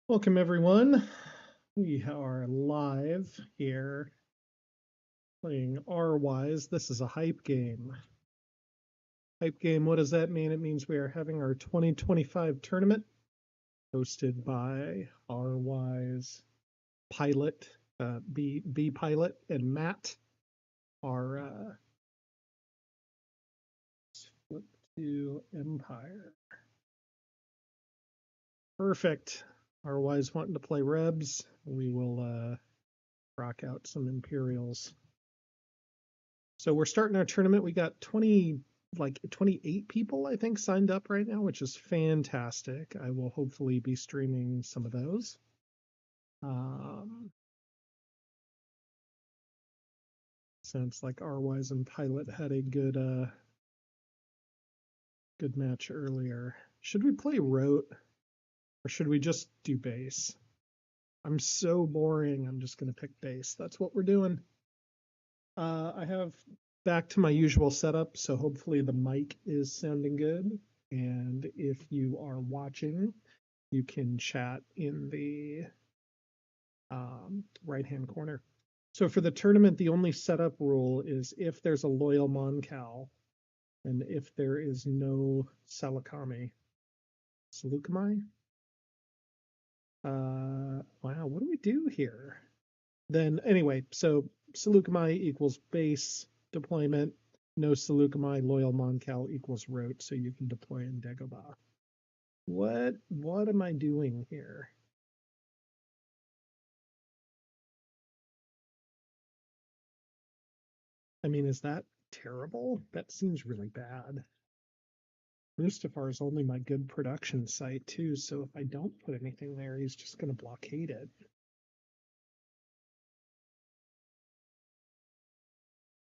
Welcome, everyone. We are live here playing Rwise. This is a hype game. Hype game, what does that mean? It means we are having our 2025 tournament hosted by Rwise pilot, B pilot, and Matt. Our flip to Empire. Perfect. Rwise wanting to play Rebs. We will rock out some Imperials. So we're starting our tournament. We got 28 people, I think, signed up right now, which is fantastic. I will hopefully be streaming some of those. Sounds like Rwise and Pilot had a good match earlier. Should we play Rote or should we just do base? I'm so boring. I'm just gonna pick base. That's what we're doing. I have back to my usual setup, so hopefully the mic is sounding good. And if you are watching, you can chat in the right-hand corner. So for the tournament, the only setup rule is if there's a loyal Moncal and if there is no Salakami. Salukami? Wow, what do we do here? Then anyway, so Salukami equals base deployment. No Salukami, loyal Moncal equals rote, so you can deploy in Dagobah. What am I doing here? I mean, is that terrible? That seems really bad. Mustafar is only my good production site too, so if I don't put anything there, he's just going to blockade it.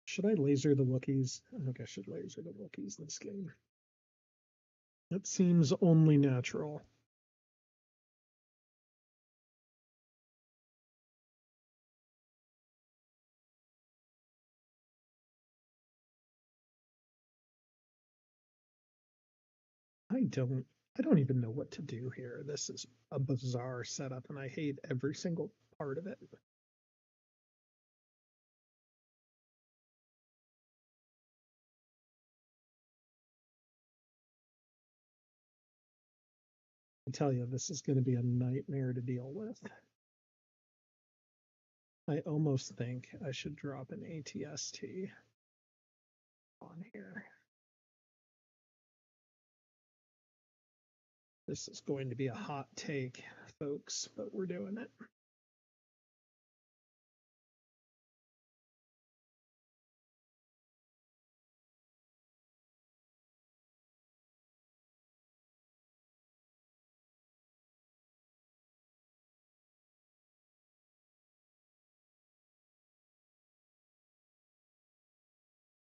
Should I laser the Wookiees? I think I should laser the Wookiees this game. That seems only natural. I don't even know what to do here. This is a bizarre setup and I hate every single part of it. I tell you, this is going to be a nightmare to deal with. I almost think I should drop an ATST on here. This is going to be a hot take, folks, but we're doing it.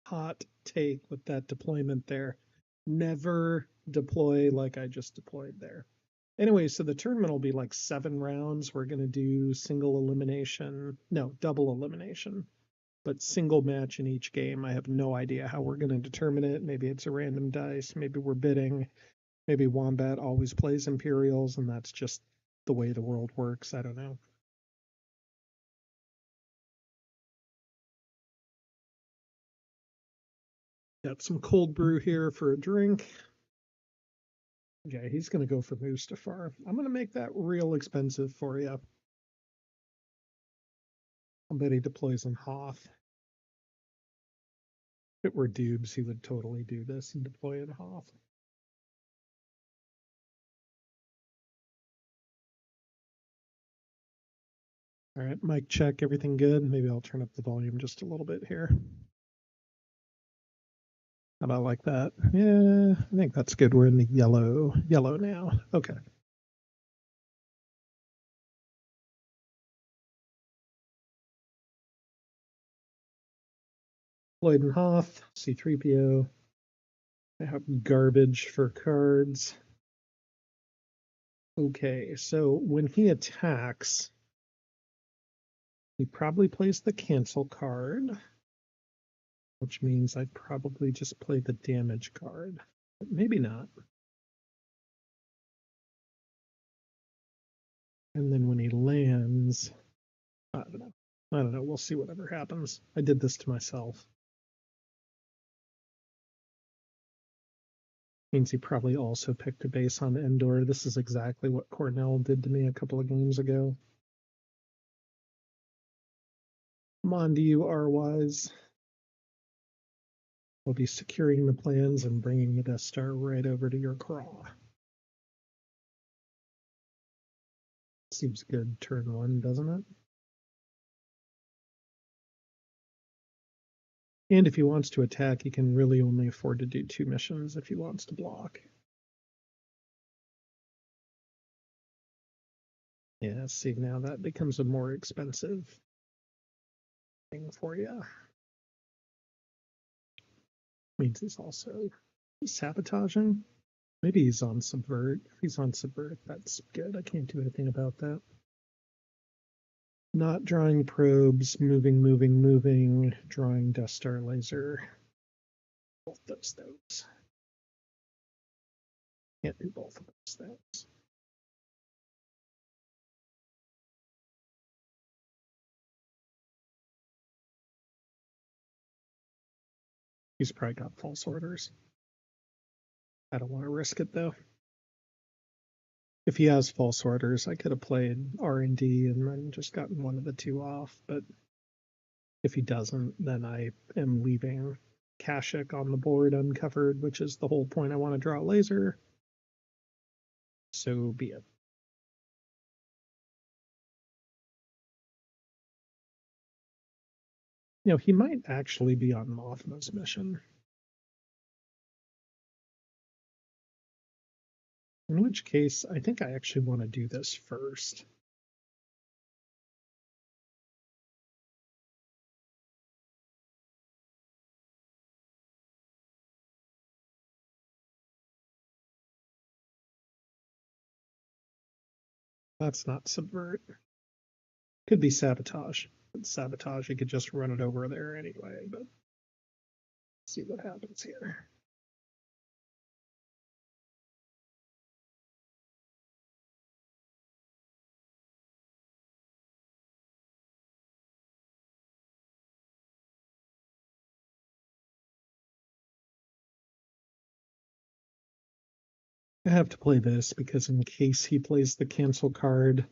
Hot take with that deployment there. Never deploy like I just deployed there. Anyway, so the tournament will be like 7 rounds. We're going to do single elimination, no, double elimination, but single match in each game. I have no idea how we're going to determine it. Maybe it's a random dice. Maybe we're bidding. Maybe Wombat always plays Imperials, and that's just the way the world works. I don't know. Got some cold brew here for a drink. Yeah, he's going to go for Mustafar. I'm going to make that real expensive for you. I bet he deploys in Hoth. If it were Dubes, he would totally do this and deploy in Hoth. All right, mic check, everything good? Maybe I'll turn up the volume just a little bit here. How about like that? Yeah, I think that's good. We're in the yellow now. Okay. Lloyd and Hoth, C3PO. I have garbage for cards. Okay, so when he attacks, he probably plays the cancel card, which means I'd probably just play the damage card. But maybe not. And then when he lands, I don't know. I don't know. We'll see whatever happens. I did this to myself. Means he probably also picked a base on Endor. This is exactly what Cornell did to me a couple of games ago. Come on to you, Rwise. We'll be securing the plans and bringing the Death Star right over to your craw. Seems good turn one, doesn't it? And if he wants to attack, he can really only afford to do 2 missions if he wants to block. Yeah, see, now that becomes a more expensive thing for you. Means he's sabotaging. Maybe he's on subvert. If he's on subvert, that's good. I can't do anything about that. Not drawing probes, moving, drawing Death Star laser. Both those. Can't do both of those things. He's probably got false orders. I don't want to risk it though. If he has false orders, I could have played R&D and then just gotten one of the 2 off. But if he doesn't, then I am leaving Kashyyyk on the board uncovered, which is the whole point. I want to draw a laser. So be it. He might actually be on Mothma's mission. In which case, I think I actually want to do this first. That's not subvert. Could be sabotage. But sabotage, you could just run it over there anyway, but see what happens here. I have to play this because in case he plays the cancel card,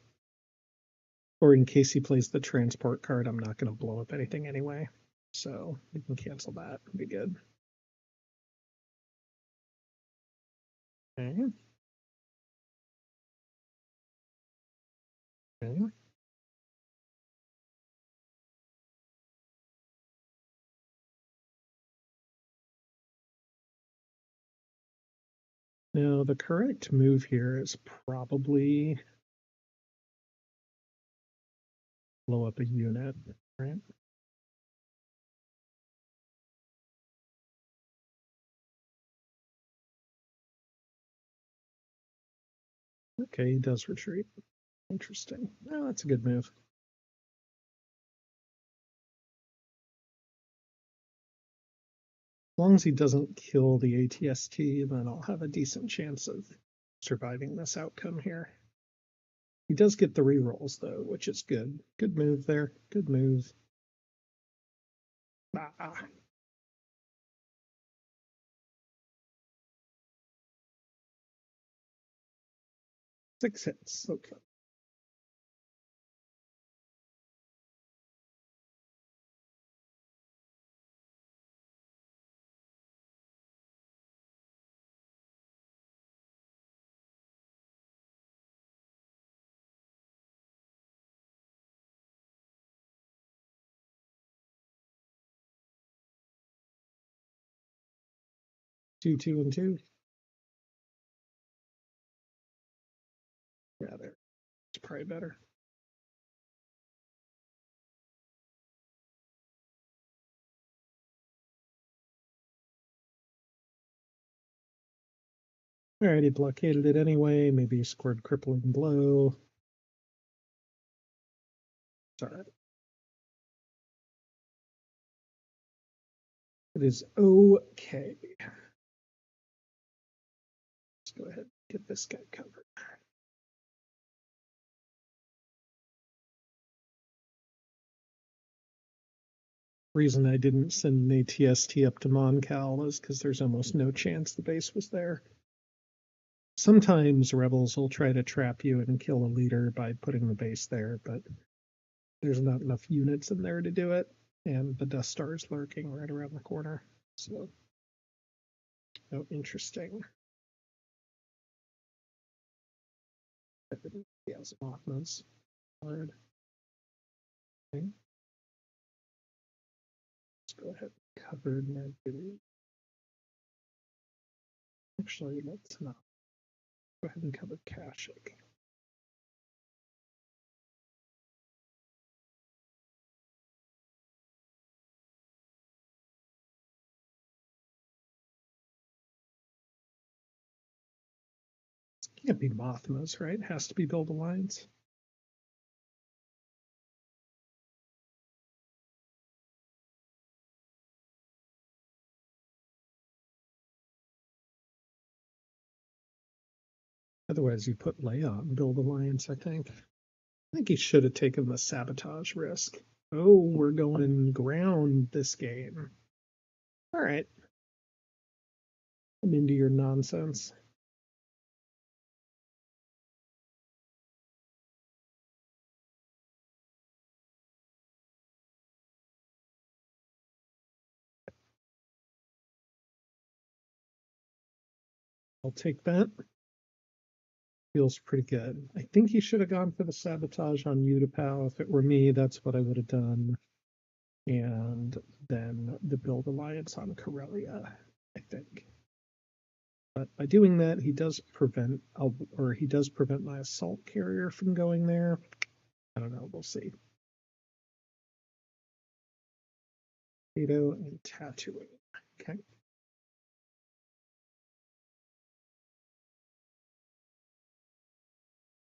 or in case he plays the transport card, I'm not going to blow up anything anyway. So we can cancel that. It'll be good. Okay. Okay. Now, the correct move here is probably blow up a unit, right? Okay, he does retreat. Interesting. Oh, that's a good move. As long as he doesn't kill the ATST, then I'll have a decent chance of surviving this outcome here. He does get the rerolls, though, which is good. Good move there. Good move. Ah. 6 hits. Okay. Two, and 2. Yeah, there. It's probably better. All right, he blockaded it anyway. Maybe he scored crippling blow. It's all right. It is okay. Let's go ahead and get this guy covered. Reason I didn't send an ATST up to Moncal is because there's almost no chance the base was there. Sometimes rebels will try to trap you and kill a leader by putting the base there, but there's not enough units in there to do it, and the Death Star is lurking right around the corner. So, oh, interesting. Yes, Mothma's hard. Okay. Let's go ahead and cover Nagini. Actually, let's not. Go ahead and cover Kashyyyk. Can't be Mothma's, right? Has to be Build Alliance. Otherwise, you put Leia on Build Alliance, I think. I think he should have taken the sabotage risk. Oh, we're going ground this game. All right. I'm into your nonsense. I'll take that. Feels pretty good. I think he should have gone for the sabotage on Utapau. If it were me, that's what I would have done. And then the Build Alliance on Corellia, I think. But by doing that, he does prevent my assault carrier from going there. I don't know. We'll see. Cato and Tatooine. Okay.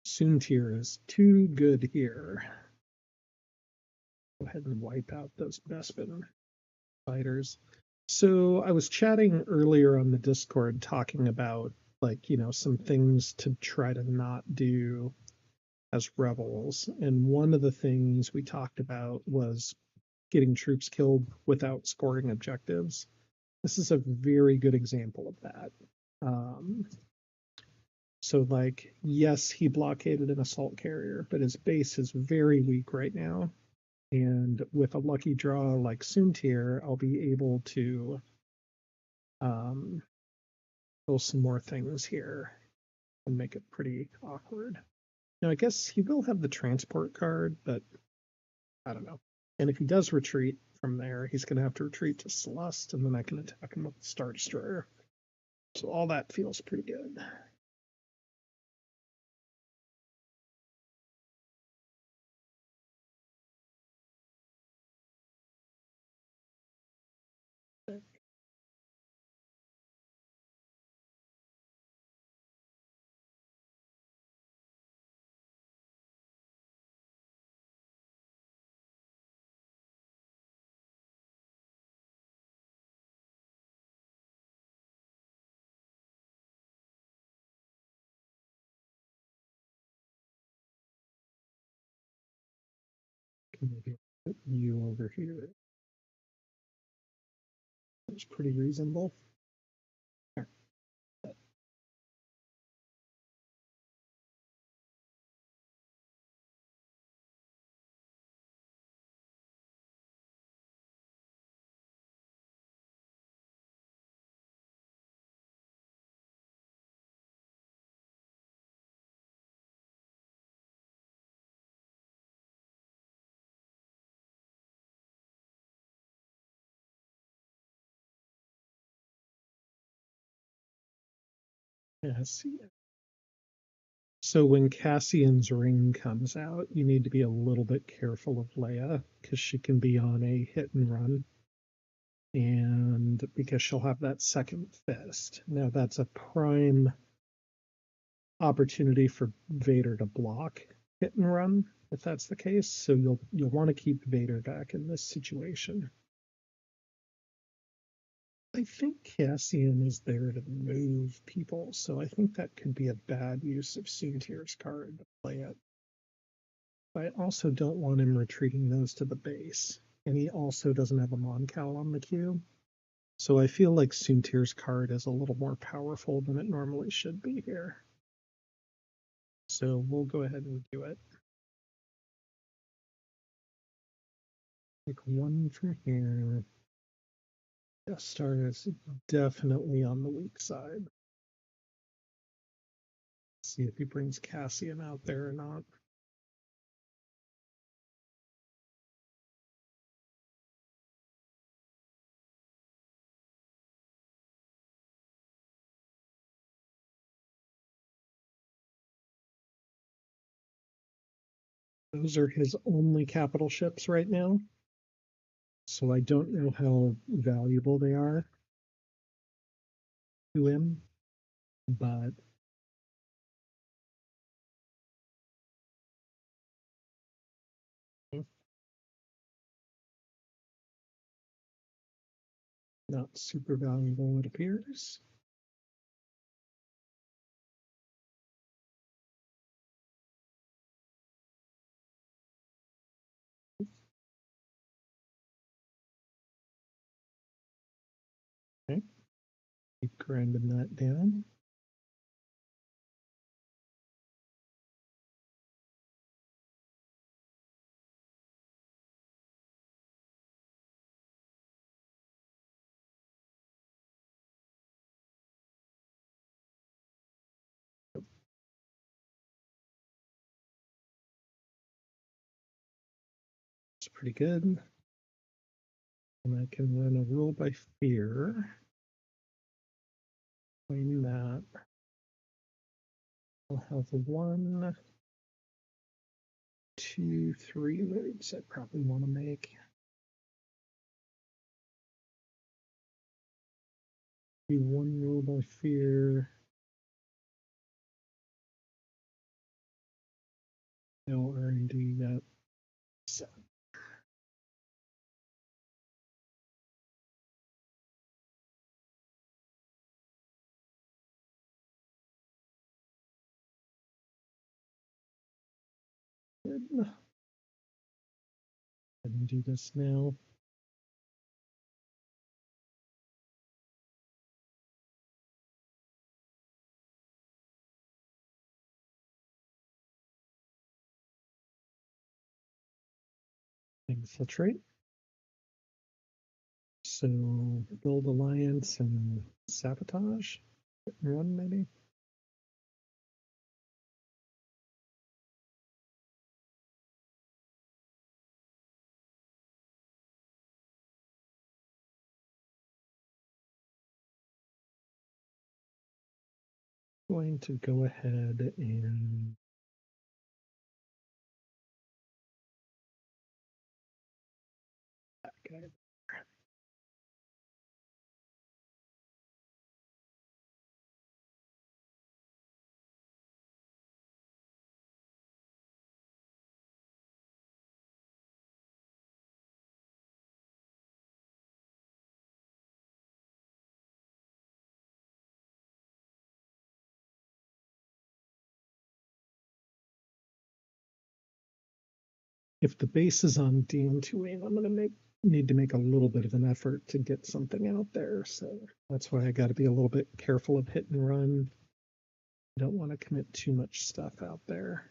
Soontir is too good here. Go ahead and wipe out those Bespin fighters. So I was chatting earlier on the Discord talking about some things to try to not do as rebels. And one of the things we talked about was getting troops killed without scoring objectives. This is a very good example of that. So yes, he blockaded an assault carrier, but his base is very weak right now. And with a lucky draw like Soontir, I'll be able to pull some more things here and make it pretty awkward. Now, I guess he will have the transport card, but I don't know. And if he does retreat from there, he's going to have to retreat to Celeste, and then I can attack him with the Star Destroyer. So all that feels pretty good. Maybe put you over here. It's pretty reasonable. Yeah, see. So when Cassian's ring comes out, you need to be a little bit careful of Leia because she can be on a hit and run. And because she'll have that second fist. Now that's a prime opportunity for Vader to block hit and run if that's the case. So you'll want to keep Vader back in this situation. I think Cassian is there to move people, so I think that could be a bad use of Soontir's card to play it. I also don't want him retreating those to the base. And he also doesn't have a Moncal on the queue. So I feel like Soontir's card is a little more powerful than it normally should be here. So we'll go ahead and do it. Pick one from here. Death Star is definitely on the weak side. See if he brings Cassian out there or not. Those are his only capital ships right now. So I don't know how valuable they are to him, but not super valuable, it appears. Okay, keep grinding that down. It's pretty good. And I can run a rule by fear. Claim that. I'll have 1, 2, 3 moves I probably want to make. Do 1 rule by fear. No R&D yet. So. Good. I can do this now. Infiltrate. So build alliance and sabotage. Run maybe. Going to go ahead and okay. If the base is on DM2, I'm going to need to make a little bit of an effort to get something out there. So that's why I got to be a little bit careful of hit and run. I don't want to commit too much stuff out there.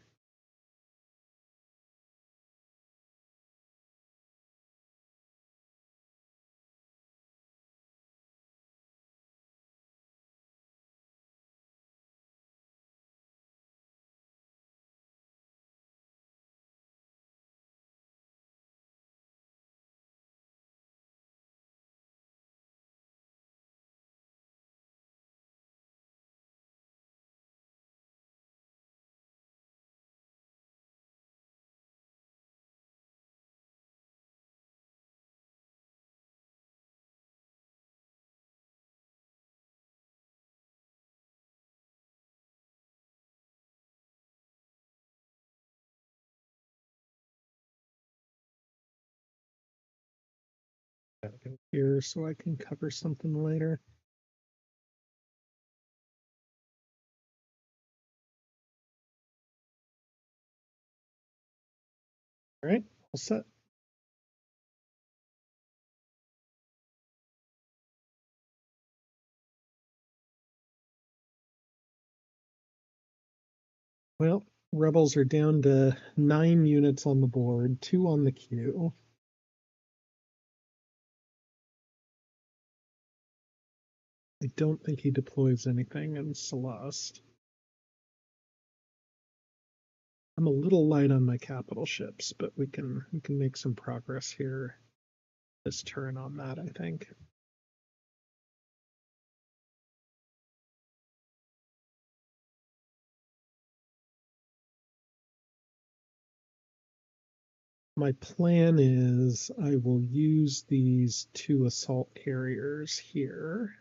Gotta go here so I can cover something later. All right, all set. Well, rebels are down to 9 units on the board, 2 on the queue. I don't think he deploys anything in Celeste. I'm a little light on my capital ships, but we can make some progress here this turn on that, I think. My plan is I will use these 2 assault carriers here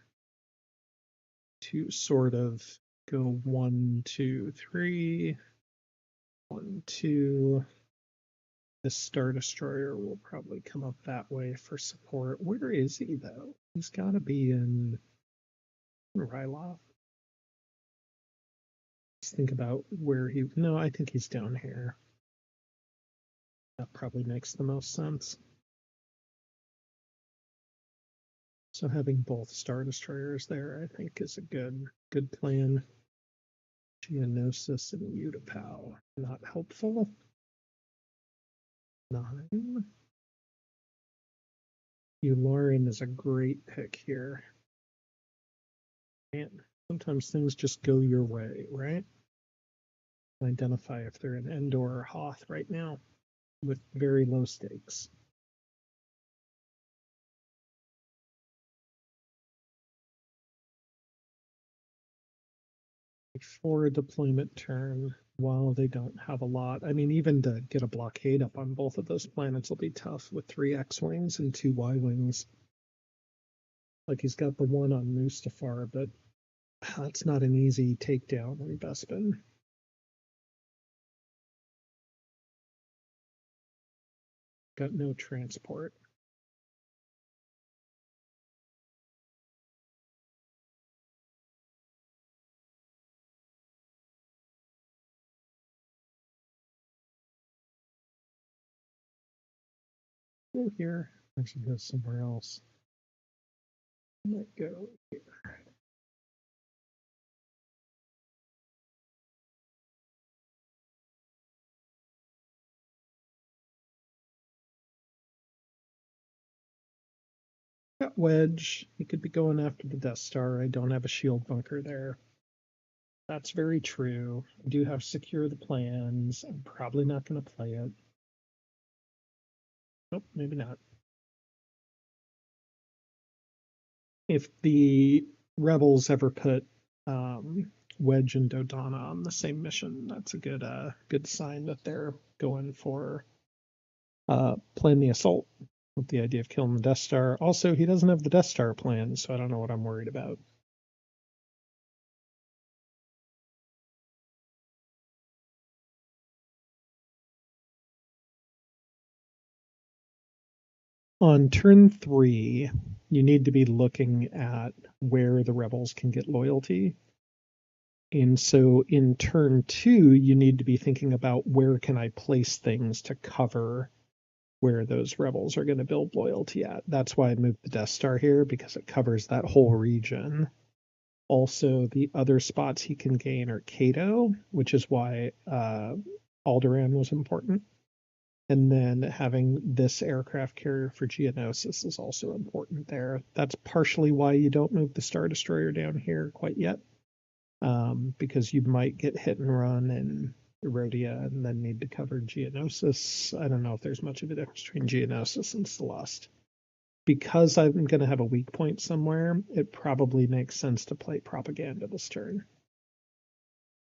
to sort of go 1, 2, 3, 1, 2. This Star Destroyer will probably come up that way for support. Where is he, though? He's got to be in Ryloth. Let's think about where he... No, I think he's down here. That probably makes the most sense. So having both Star Destroyers there, I think, is a good plan. Geonosis and Utapau, not helpful. 9. Yularen is a great pick here. Man, sometimes things just go your way, right? Identify if they're in Endor or Hoth right now with very low stakes. Before a deployment turn, while they don't have a lot. I mean, even to get a blockade up on both of those planets will be tough with 3 X-Wings and 2 Y-Wings. Like he's got the one on Mustafar, but that's not an easy takedown on Bespin. Got no transport. Go here. I should go somewhere else. I might go here. Got Wedge. He could be going after the Death Star. I don't have a shield bunker there. That's very true. I do have secure the plans. I'm probably not going to play it. Nope, maybe not. If the rebels ever put Wedge and Dodonna on the same mission, that's a good sign that they're going for playing the assault with the idea of killing the Death Star. Also, he doesn't have the Death Star plan, so I don't know what I'm worried about. On turn 3, you need to be looking at where the rebels can get loyalty. And so in turn 2, you need to be thinking about where can I place things to cover where those rebels are going to build loyalty at. That's why I moved the Death Star here, because it covers that whole region. Also, the other spots he can gain are Cato, which is why Alderaan was important. And then having this aircraft carrier for Geonosis is also important there. That's partially why you don't move the Star Destroyer down here quite yet, because you might get hit and run in Erodia and then need to cover Geonosis. I don't know if there's much of a difference between Geonosis and Celeste. Because I'm going to have a weak point somewhere, it probably makes sense to play Propaganda this turn.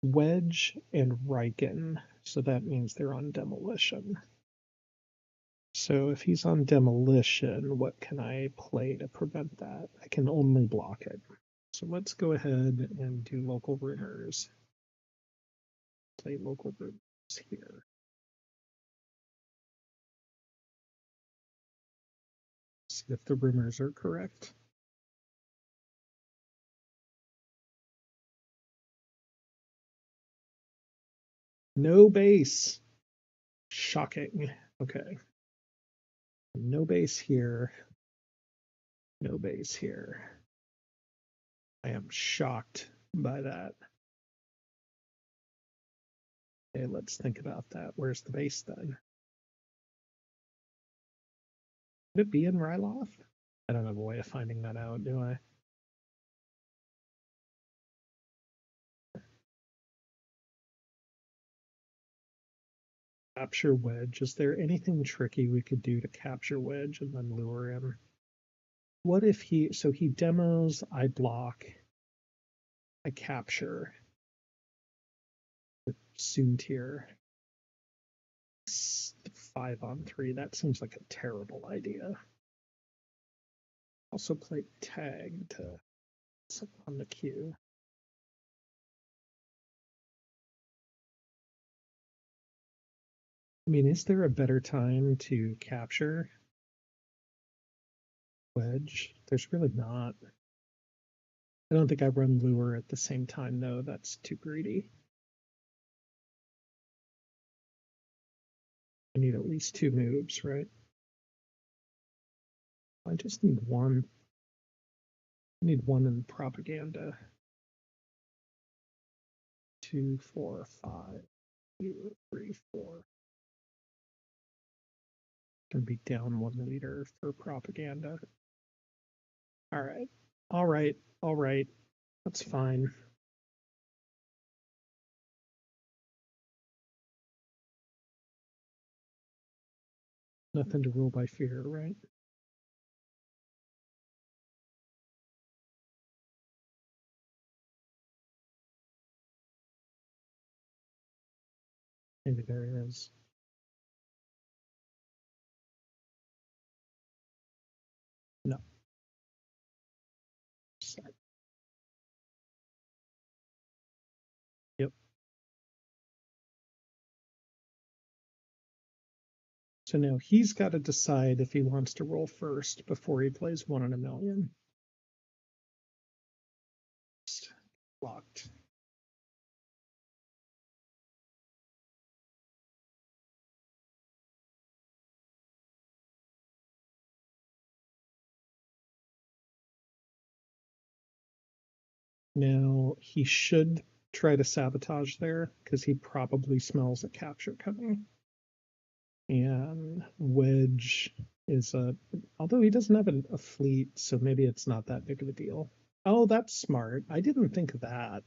Wedge and Riken, so that means they're on Demolition. So if he's on Demolition, what can I play to prevent that? I can only block it. So let's go ahead and do local rumors. Play local rumors here. See if the rumors are correct. No base. Shocking. Okay. No base here. No base here. I am shocked by that. Okay, let's think about that. Where's the base then? Could it be in Ryloth? I don't have a way of finding that out, do I? Capture Wedge. Is there anything tricky we could do to capture Wedge and then lure him? What if so he demos, I block, I capture the Soontir. 5-on-3. That seems like a terrible idea. Also play tag to on the queue. I mean, is there a better time to capture Wedge? There's really not. I don't think I run lure at the same time though. That's too greedy. I need at least 2 moves, right? I just need one. I need one in propaganda. 2, 4, 5, 2, 3, 4. Gonna be down 1 liter for propaganda. All right. All right. All right. That's fine. Nothing to rule by fear, right? Maybe there is. No. Yep. So now he's got to decide if he wants to roll first before he plays 1 in a million. Locked. Now he should try to sabotage there because he probably smells a capture coming. And Wedge is although he doesn't have a fleet, so maybe it's not that big of a deal. Oh, that's smart. I didn't think of that.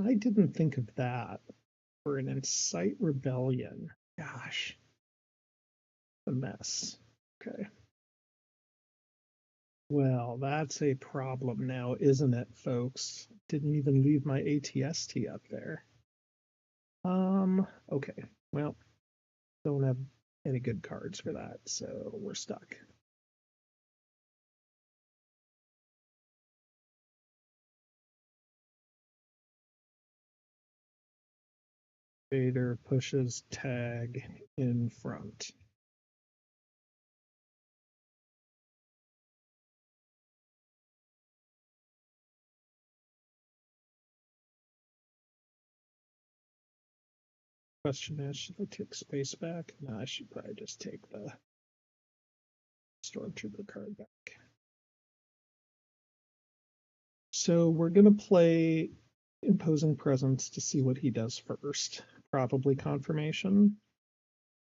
I didn't think of that for an incite rebellion. Gosh, a mess. Okay. Well, that's a problem now, isn't it, folks? Didn't even leave my ATST up there. Okay. Well, don't have any good cards for that, so we're stuck. Vader pushes tag in front. Question is, should I take space back? No, I should probably just take the Stormtrooper card back. So we're going to play Imposing Presence to see what he does first. Probably confirmation.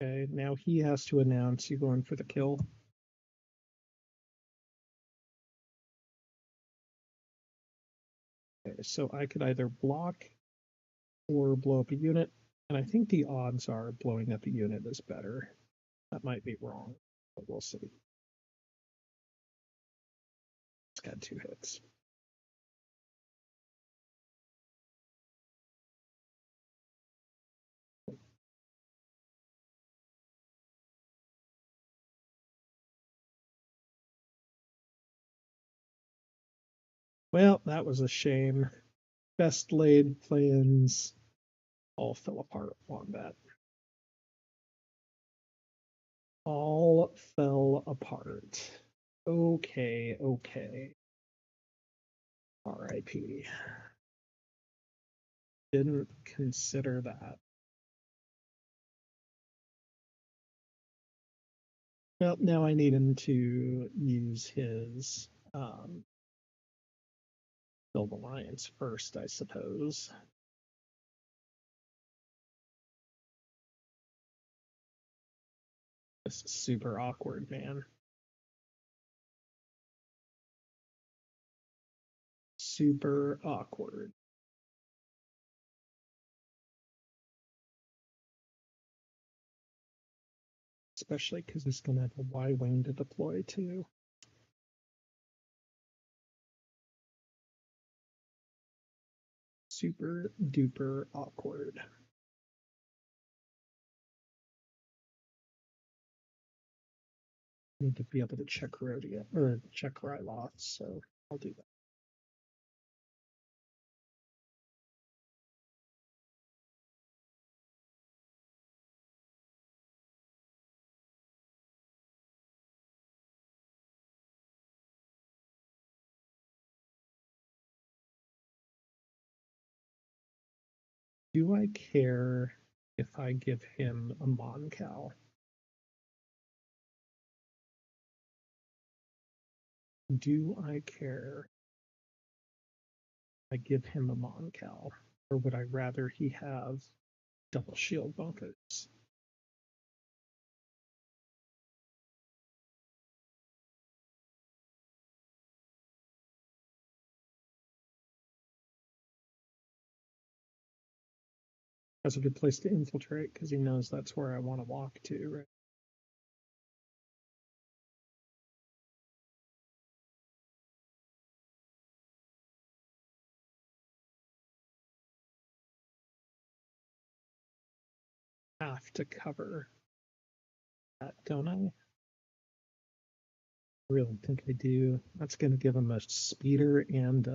Okay, now he has to announce you going for the kill. Okay, so I could either block or blow up a unit, and I think the odds are blowing up a unit is better. That might be wrong, but we'll see. It's got 2 hits. Well, that was a shame. Best laid plans all fell apart on that. All fell apart. Okay, okay. RIP. Didn't consider that. Well, now I need him to use his build alliance first, I suppose. This is super awkward, man. Super awkward. Especially because he's going to have a Y wing to deploy too. Super duper awkward. Need to be able to check Rhodia or check Ryloth, so I'll do that. Do I care if I give him a Moncal? Do I care if I give him a Moncal? Or would I rather he have double shield bunkers? That's a good place to infiltrate because he knows that's where I want to walk to, right? Have to cover that, don't I? I really think I do. That's going to give him a speeder and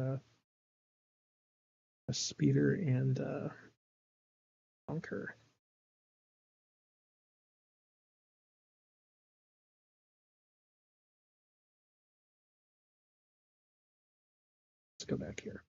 bunker. Let's go back here.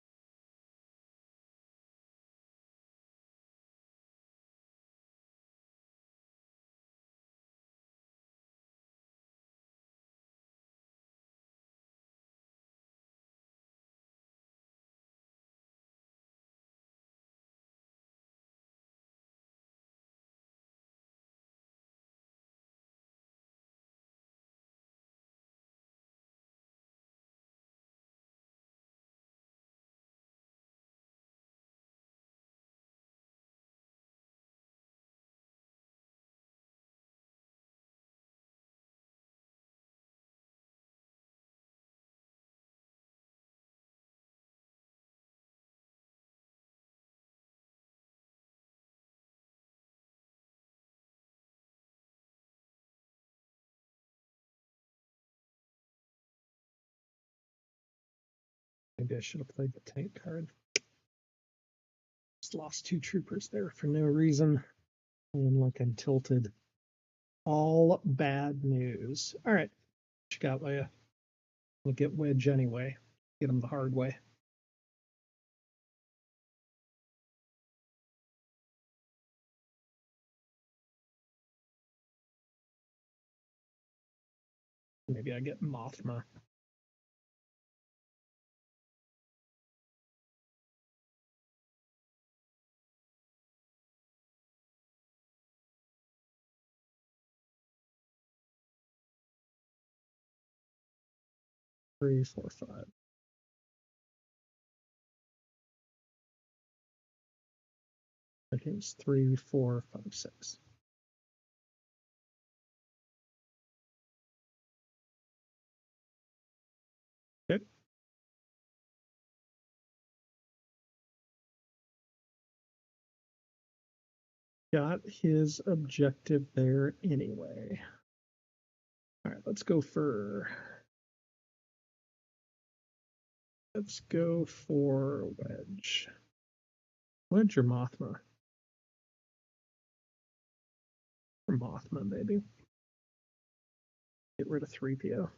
Maybe I should have played the tank card. Just lost 2 troopers there for no reason. And like I'm tilted. All bad news. All right. What you got, Leia? We'll get Wedge anyway. Get him the hard way. Maybe I get Mothma. Three, four, five. I think it's 3, 4, 5, 6. Okay. Got his objective there anyway. All right, let's go for Wedge. Wedge or Mothma? Or Mothma, maybe. Get rid of 3PO.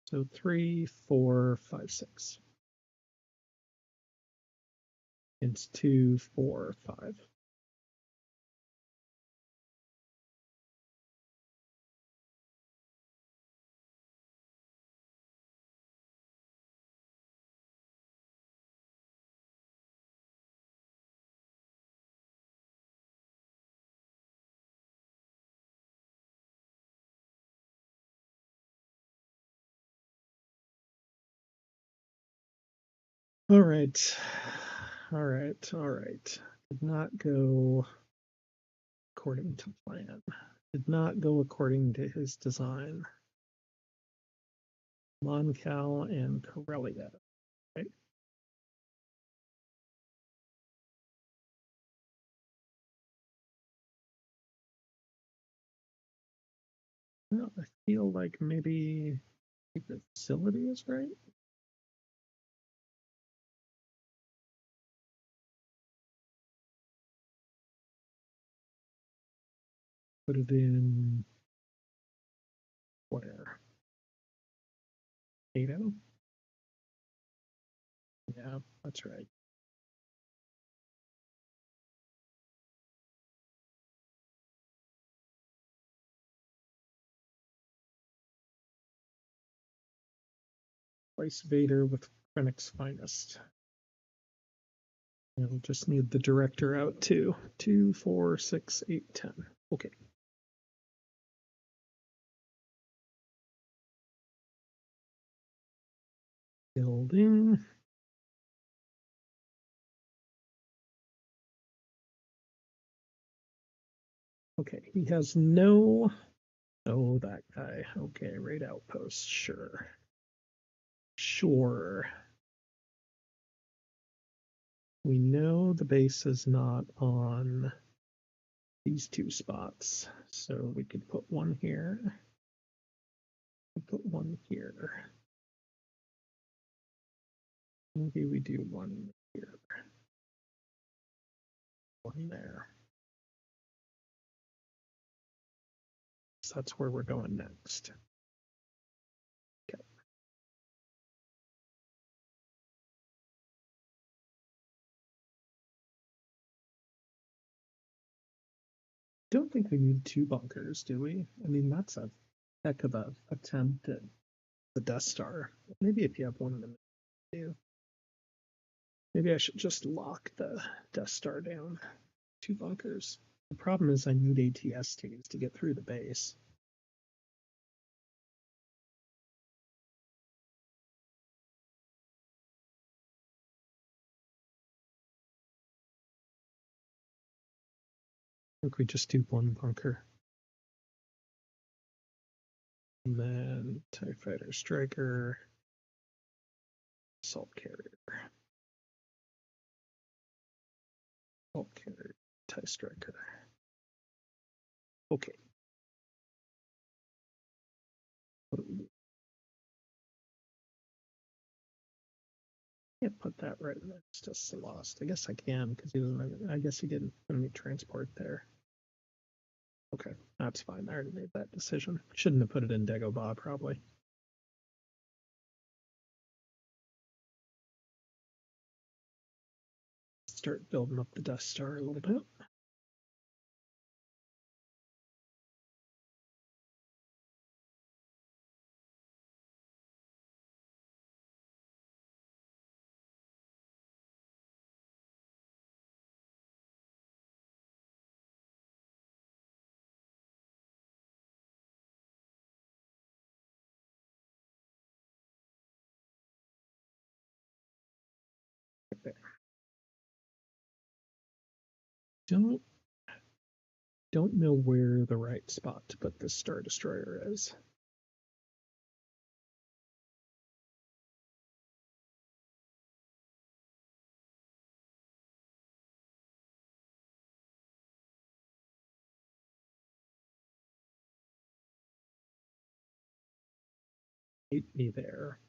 So 3, 4, 5, 6. It's 2, 4, 5. All right. All right. All right. Did not go according to plan. Did not go according to his design. Moncal and Corellia. Right? Well, I feel like maybe the facility is right. Put it in where? Data? Yeah, that's right. Place Vader with Krennic's finest. And we'll just need the director out too. 2, 4, 6, 8, 10. Okay. Building. Okay, he has no. Oh, that guy. Okay, raid outpost. Sure. Sure. We know the base is not on these two spots, so we could put one here. Put one here. Maybe we do one here. One there. So that's where we're going next. Okay. Don't think we need two bunkers, do we? I mean, that's a heck of a attempt at the Death Star. Maybe if you have one in the middle, maybe I should just lock the Death Star down. Two bunkers. The problem is I need ATSTs to get through the base. I think we just do one bunker. And then TIE Fighter Striker, Assault Carrier. Assault Carrier, TIE Striker. Okay. What do we do? Can't put that right next to Lost. I guess I can because he doesn't. I guess he didn't put any transport there. Okay, that's fine. I already made that decision. Shouldn't have put it in Dagobah, probably. Start building up the Death Star a little bit. Okay. Don't don't know where the right spot to put this Star Destroyer is. Meet me there.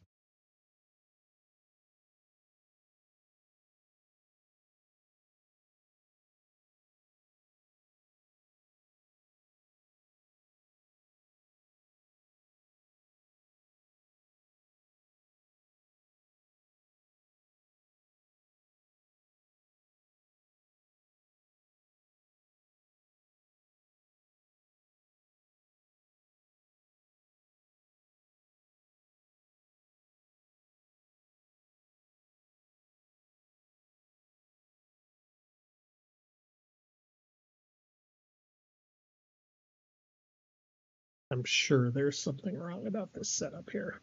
I'm sure there's something wrong about this setup here.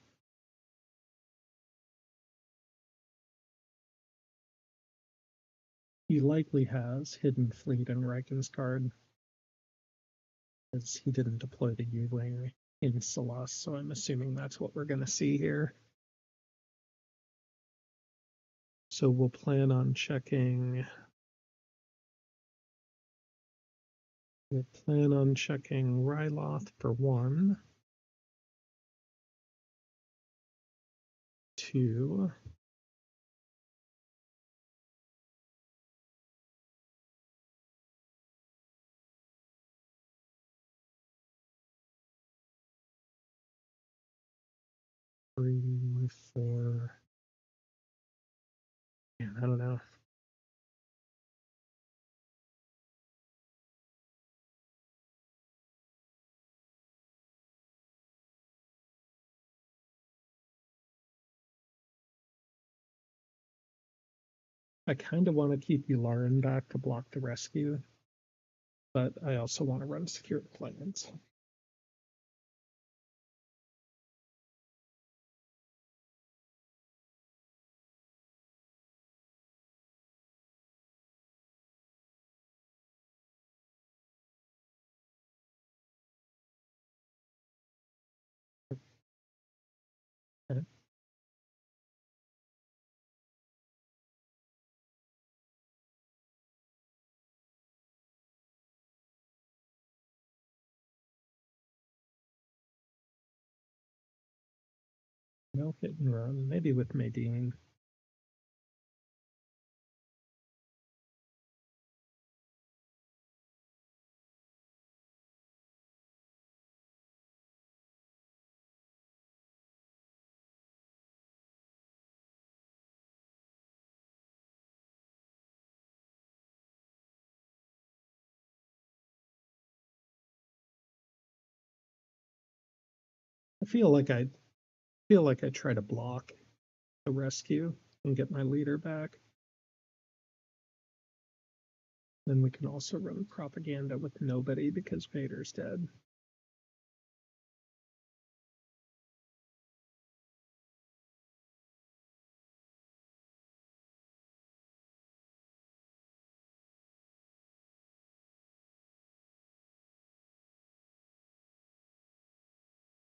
He likely has Hidden Fleet and Riken's card, as he didn't deploy the U-Wing in Salas, so I'm assuming that's what we're going to see here. So we'll plan on checking. We'll plan on checking Ryloth for 1, 2, 3, 4. Man, I don't know. I kind of want to keep Yularen back to block the rescue, but I also want to run secure deployments. Okay. No hit and run, maybe with Medine. I feel like I try to block the rescue and get my leader back. Then we can also run propaganda with nobody because Vader's dead.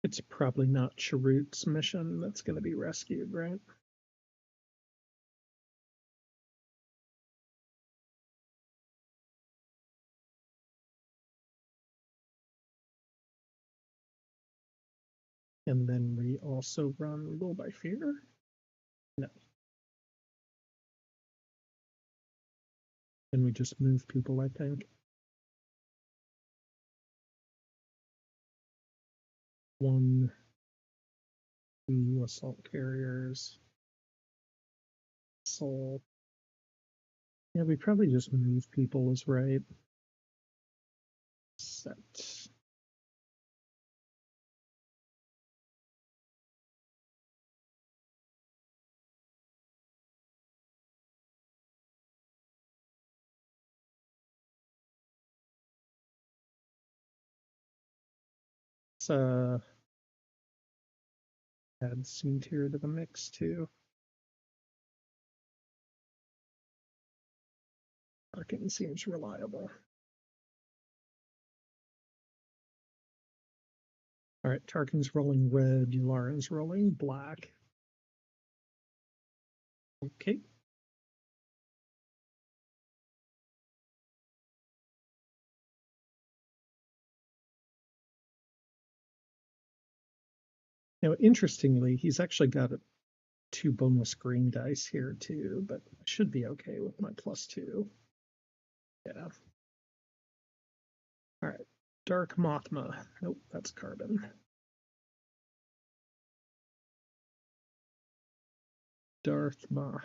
It's probably not Chirrut's mission that's going to be rescued, right? And then we also run Rule by Fear? No. And we just move people, I think. 1, 2 assault carriers. Assault. Yeah, we probably just move people is right. Set. Let's add Soontir to the mix too. Tarkin seems reliable. All right, Tarkin's rolling red, Yularen's rolling black. Okay. Now, interestingly, he's actually got 2 bonus green dice here too, but I should be okay with my +2. Yeah. All right. Dark Mothma. Nope, that's carbon. Darth Maul.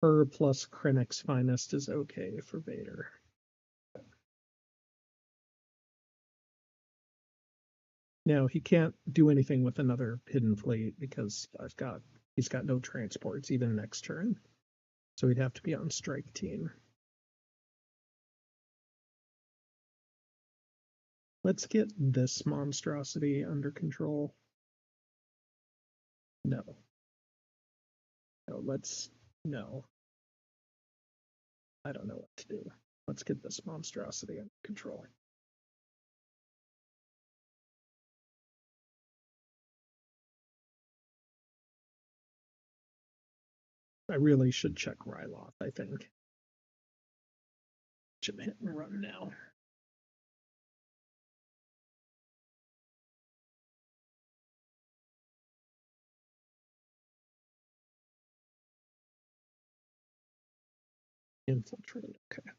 Her plus Krennic's Finest is okay for Vader. Now he can't do anything with another hidden fleet because he's got no transports even next turn. So he'd have to be on strike team. Let's get this monstrosity under control. No. No, no. I don't know what to do. Let's get this monstrosity under control. I really should check Ryloth, I think. Should hit and run now. Infiltrate, okay.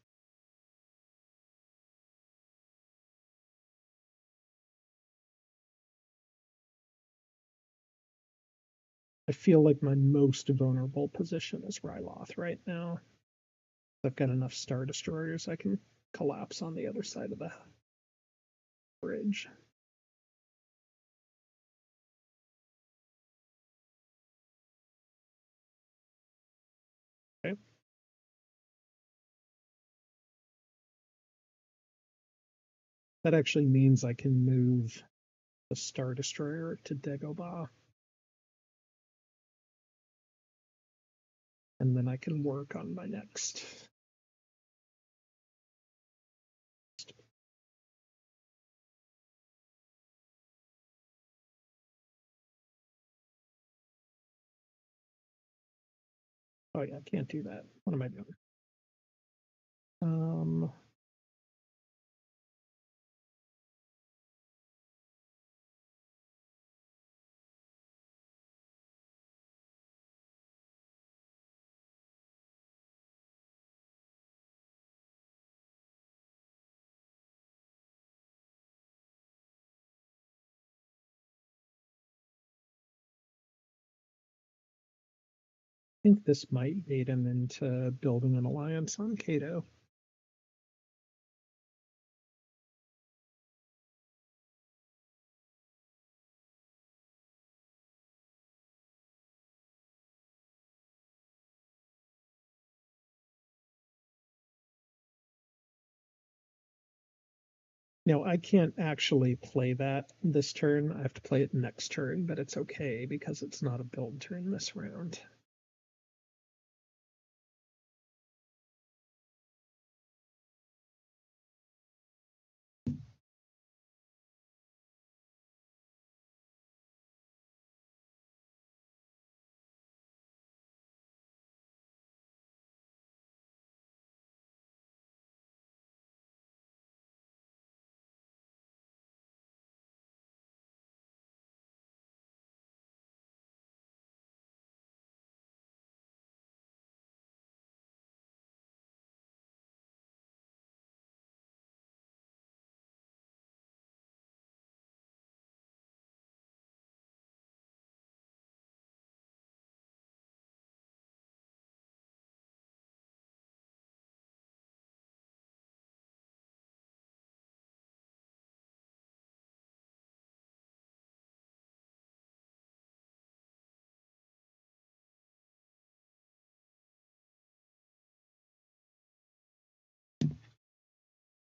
I feel like my most vulnerable position is Ryloth right now. I've got enough Star Destroyers I can collapse on the other side of the bridge. Okay. That actually means I can move the Star Destroyer to Dagobah. And then I can work on my next. Oh yeah, I can't do that. What am I doing? I think this might bait him into building an alliance on Cato. Now, I can't actually play that this turn. I have to play it next turn, but it's okay because it's not a build turn this round.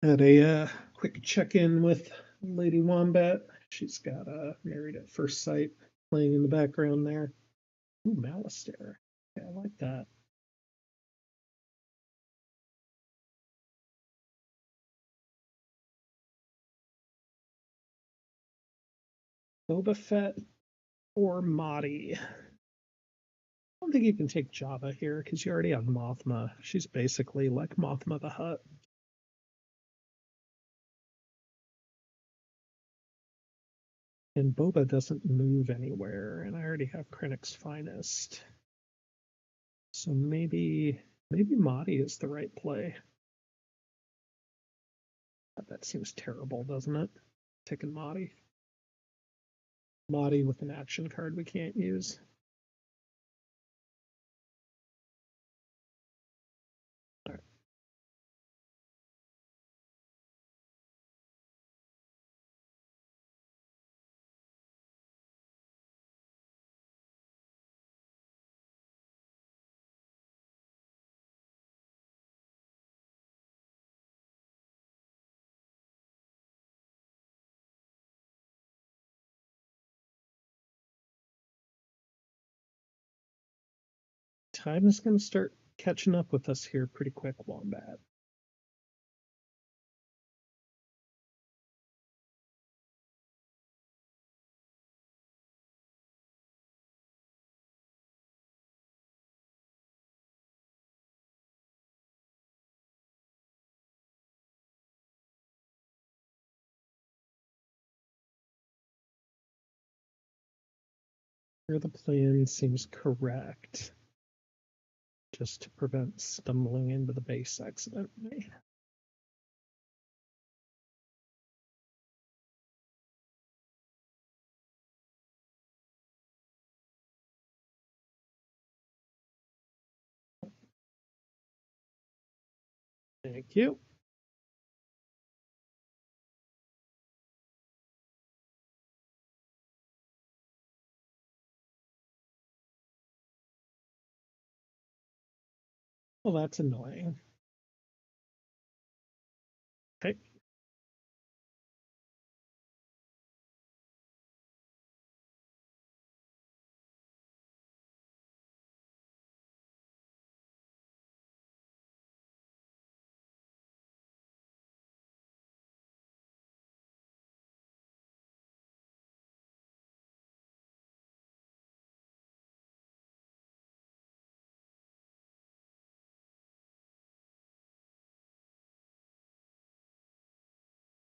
Had a quick check-in with Lady Wombat. She's got Married at First Sight playing in the background there. Ooh, Malistaire. Yeah, I like that. Boba Fett or Madi. I don't think you can take Jabba here because you already have Mothma. She's basically like Mothma the Hutt. And Boba doesn't move anywhere, and I already have Krennic's Finest. So maybe Madi is the right play. That seems terrible, doesn't it? Taking Madi. Madi with an action card we can't use. All right. time is going to start catching up with us here pretty quick, Wombat. Here the plan seems correct, just to prevent stumbling into the base accidentally. Thank you. Well, that's annoying. Okay.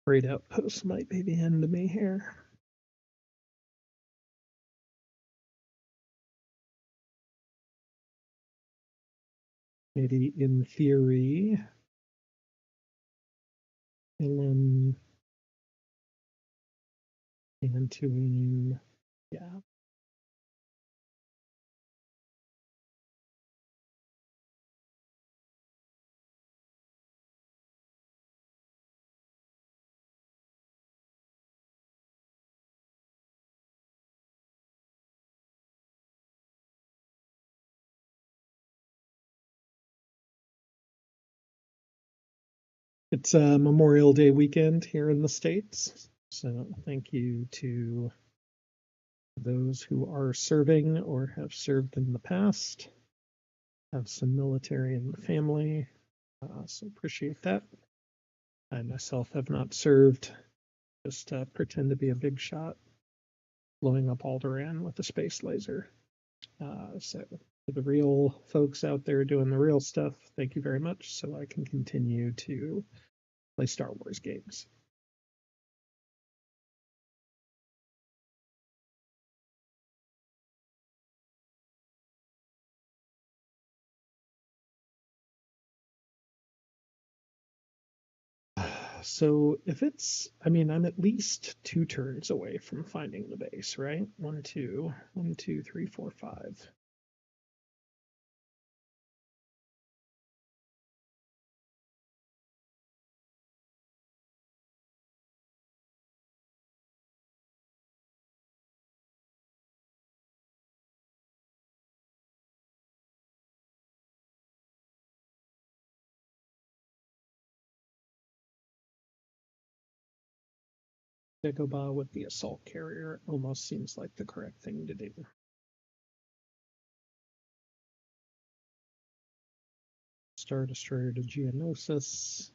Great outpost might be the end of me here. Maybe in theory, and Antoine, yeah. It's a Memorial Day weekend here in the States. So thank you to those who are serving or have served in the past, have some military in the family. So appreciate that. I myself have not served, just pretend to be a big shot, blowing up Alderaan with a space laser. So for the real folks out there doing the real stuff, thank you very much. So I can continue to play Star Wars games. So if it's, I mean, I'm at least 2 turns away from finding the base, right? 1, 2, 1, 2, 3, 4, 5. Dagobah with the assault carrier almost seems like the correct thing to do. Star Destroyer to Geonosis.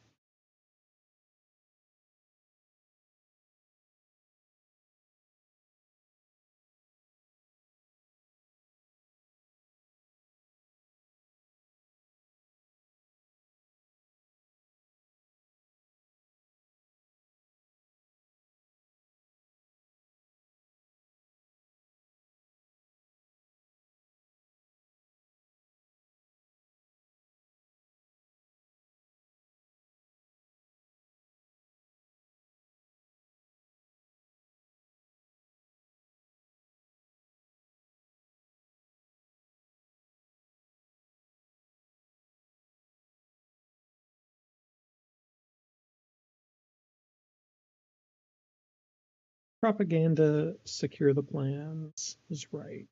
Propaganda, secure the plans is right.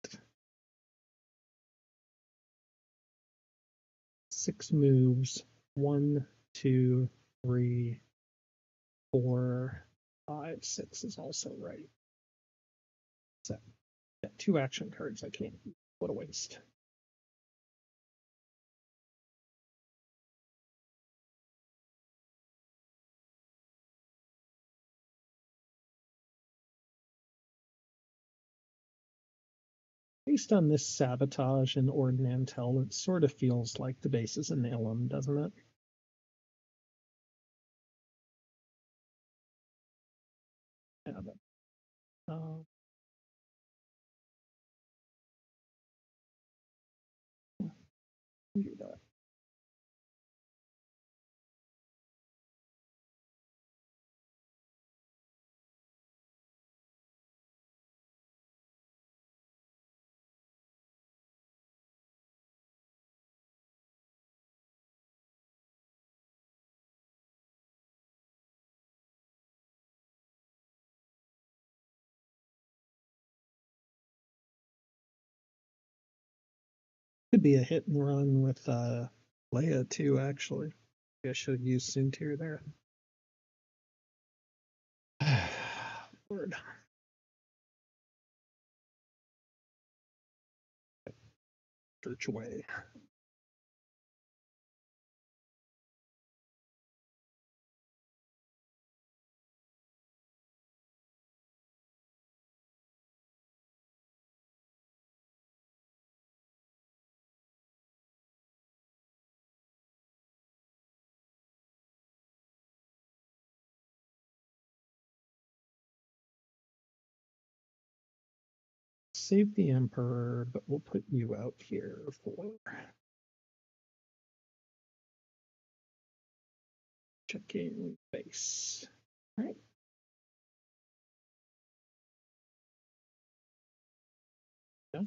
6 moves. 1, 2, 3, 4, 5, 6 is also right. So, yeah, 2 action cards I can't use. What a waste. Based on this sabotage and Ordnantel, it sort of feels like the base is in Ilum, doesn't it? Yeah, but, do that. Could be a hit and run with Leia too, actually. I should have used Soontir there. Lord. Church way. Save the Emperor, but we'll put you out here for checking base. All right. Yeah.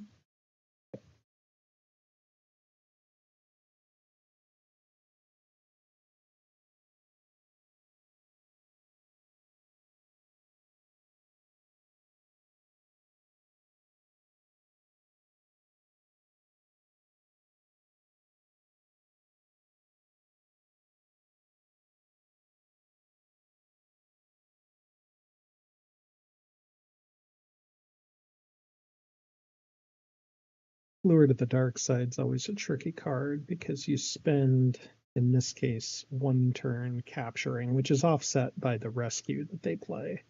Lure to the dark side's always a tricky card because you spend, in this case, one turn capturing, which is offset by the rescue that they play.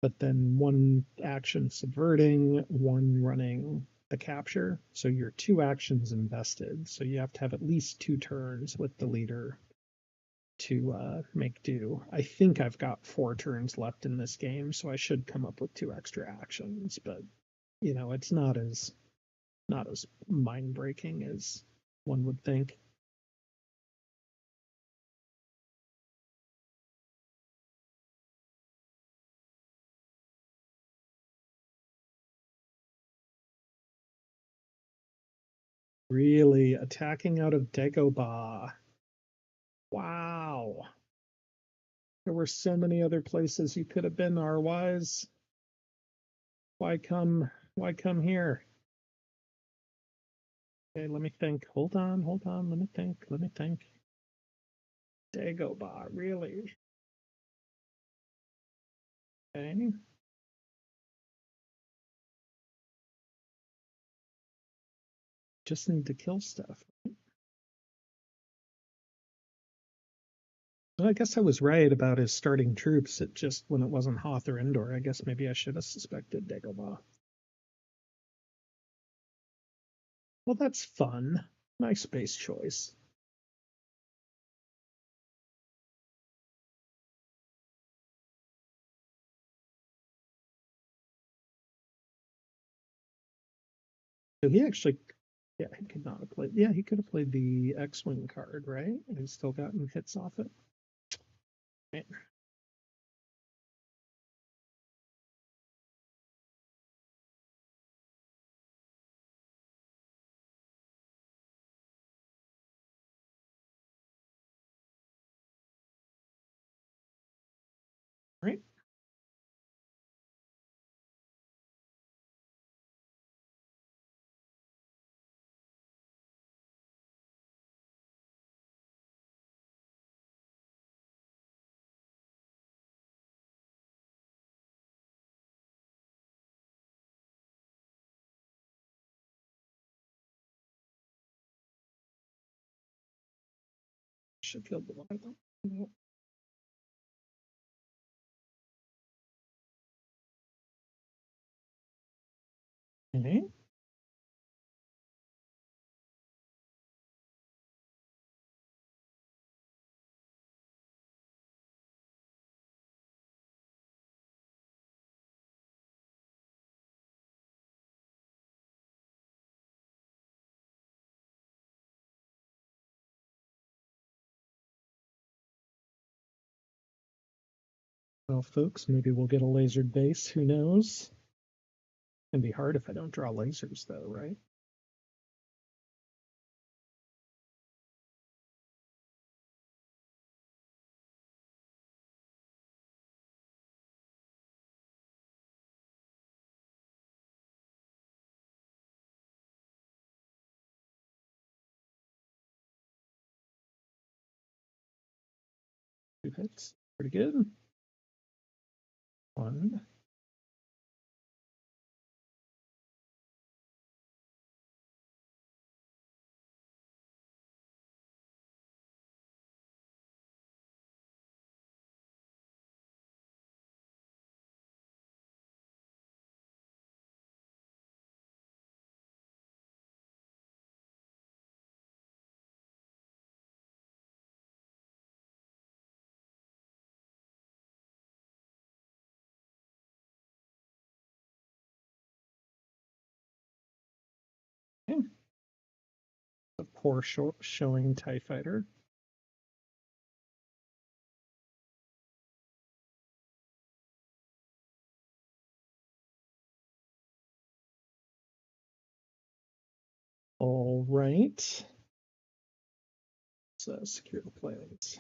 But then one action subverting, one running the capture. So you're two actions invested. So you have to have at least two turns with the leader to make do. I think I've got 4 turns left in this game, so I should come up with 2 extra actions. But it's not as mind breaking as one would think. Really attacking out of Dagobah. Wow. There were so many other places you could have been, Rwise. Why come here? Okay, let me think. Hold on. Let me think. Dagobah, really? Okay. Just need to kill stuff. Well, I guess I was right about his starting troops. It just when it wasn't Hoth or Endor, I guess maybe I should have suspected Dagobah. Well, that's fun. Nice base choice. So he actually, yeah, he could not have played. Yeah, he could have played the X-wing card, right? And he's still gotten hits off it. Right. Right. Should kill the one. Okay. Well, folks, maybe we'll get a lasered base. Who knows? It'd be hard if I don't draw lasers, though, right? Two hits. Pretty good. One. Okay. A poor showing TIE fighter. All right. Let's secure the planes.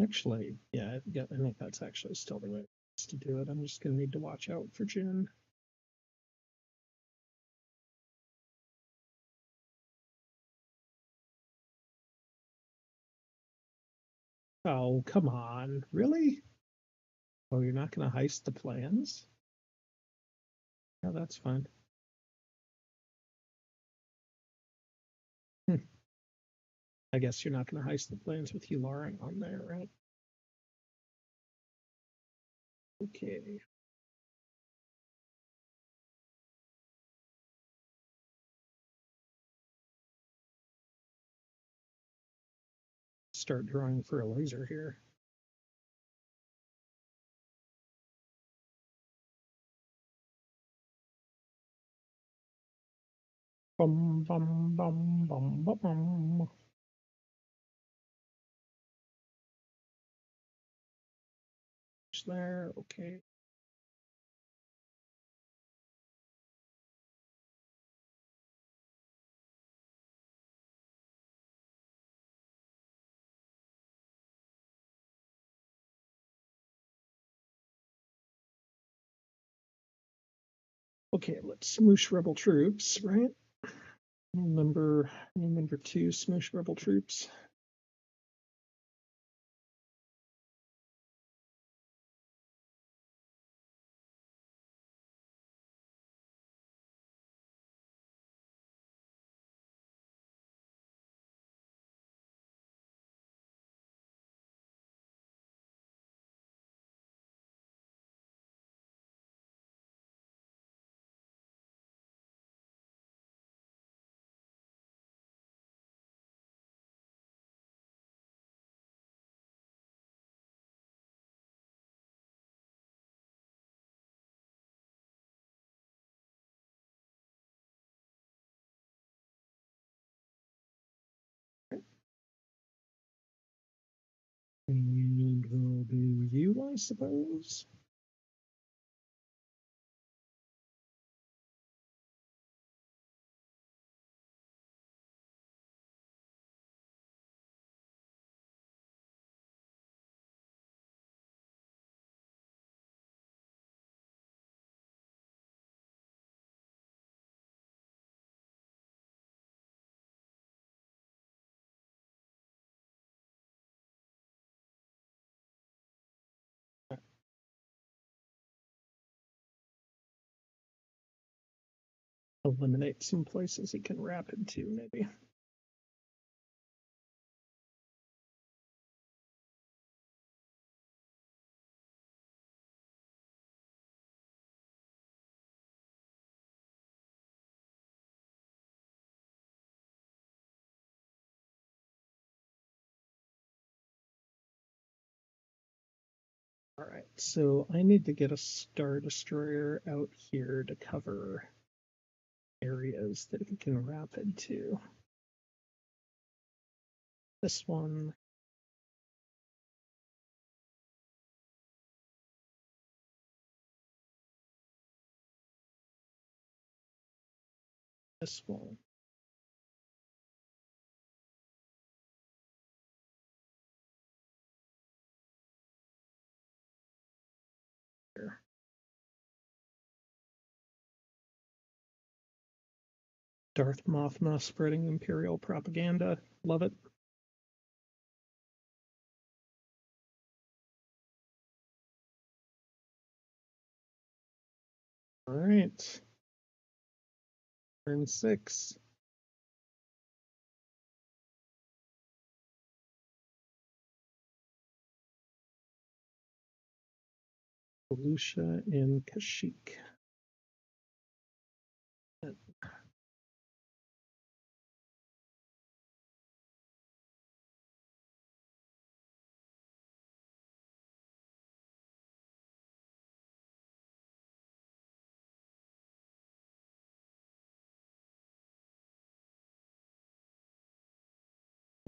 Actually, yeah, I think that's actually still the way to do it. I'm just going to need to watch out for Jin. Oh, come on. Really? Oh, you're not going to heist the plans? Yeah, that's fine. I guess you're not going to heist the plans with Hularing on there, right? Okay. Start drawing for a laser here. Bum, bum, bum, bum, bum, bum. There, okay. Okay, let's smoosh rebel troops, right? Number 2, smoosh rebel troops. And we'll do you, I suppose. Eliminate some places he can wrap into, maybe. All right, so I need to get a Star Destroyer out here to cover areas that he can wrap into. This one. this one. Here. Darth Mothma spreading Imperial propaganda. Love it. All right. Turn 6. Volusia and Kashyyyk.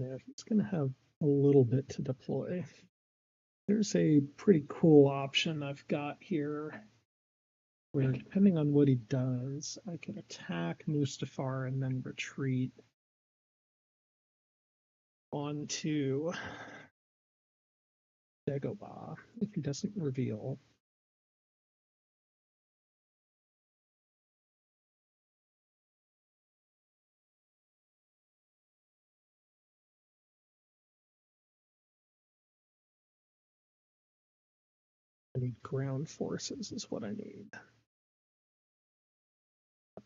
Yeah, he's going to have a little bit to deploy. There's a pretty cool option I've got here where, depending on what he does, I can attack Mustafar and then retreat onto Dagobah if he doesn't reveal. I need ground forces is what I need. That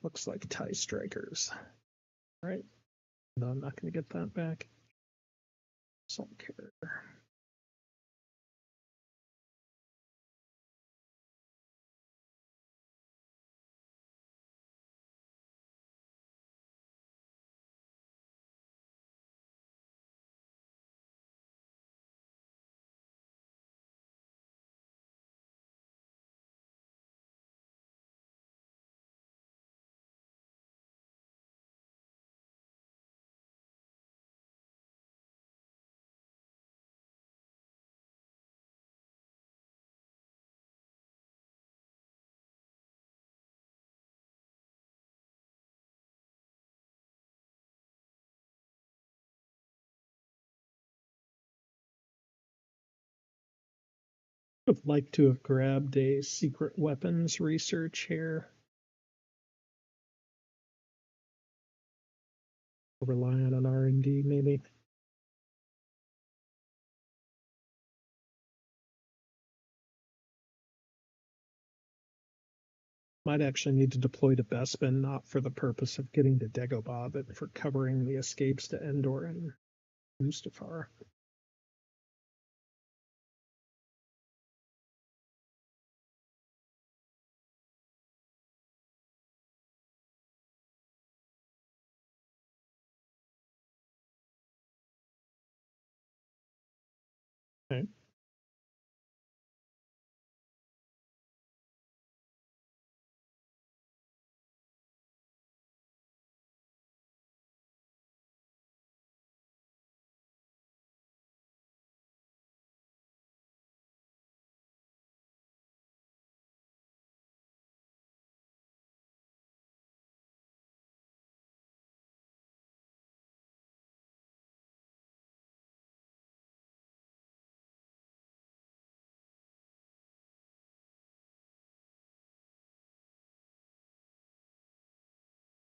looks like TIE strikers. All right. No, I'm not going to get that back. Assault carrier. Would have liked to have grabbed a secret weapons research here. Relying on R&D maybe. Might actually need to deploy to Bespin, not for the purpose of getting to Dagobah, but for covering the escapes to Endor and Mustafar. Okay.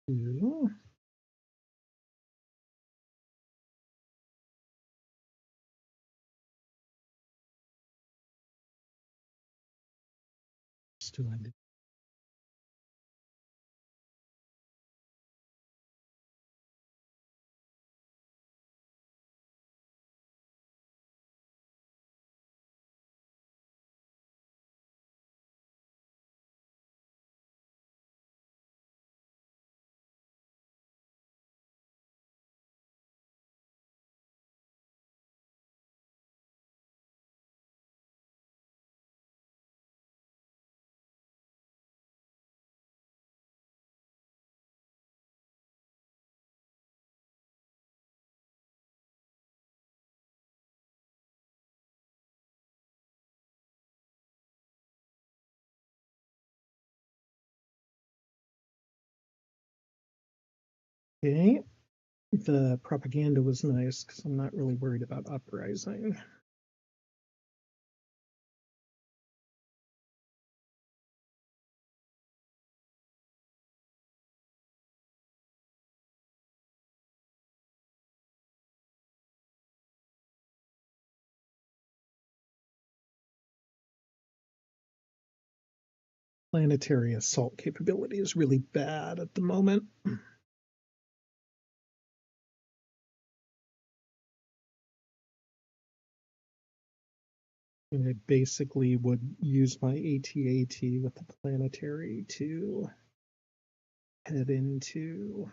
Yeah. Still ended. Okay. The propaganda was nice because I'm not really worried about uprising. Planetary assault capability is really bad at the moment. And I basically would use my AT-AT with the planetary to head into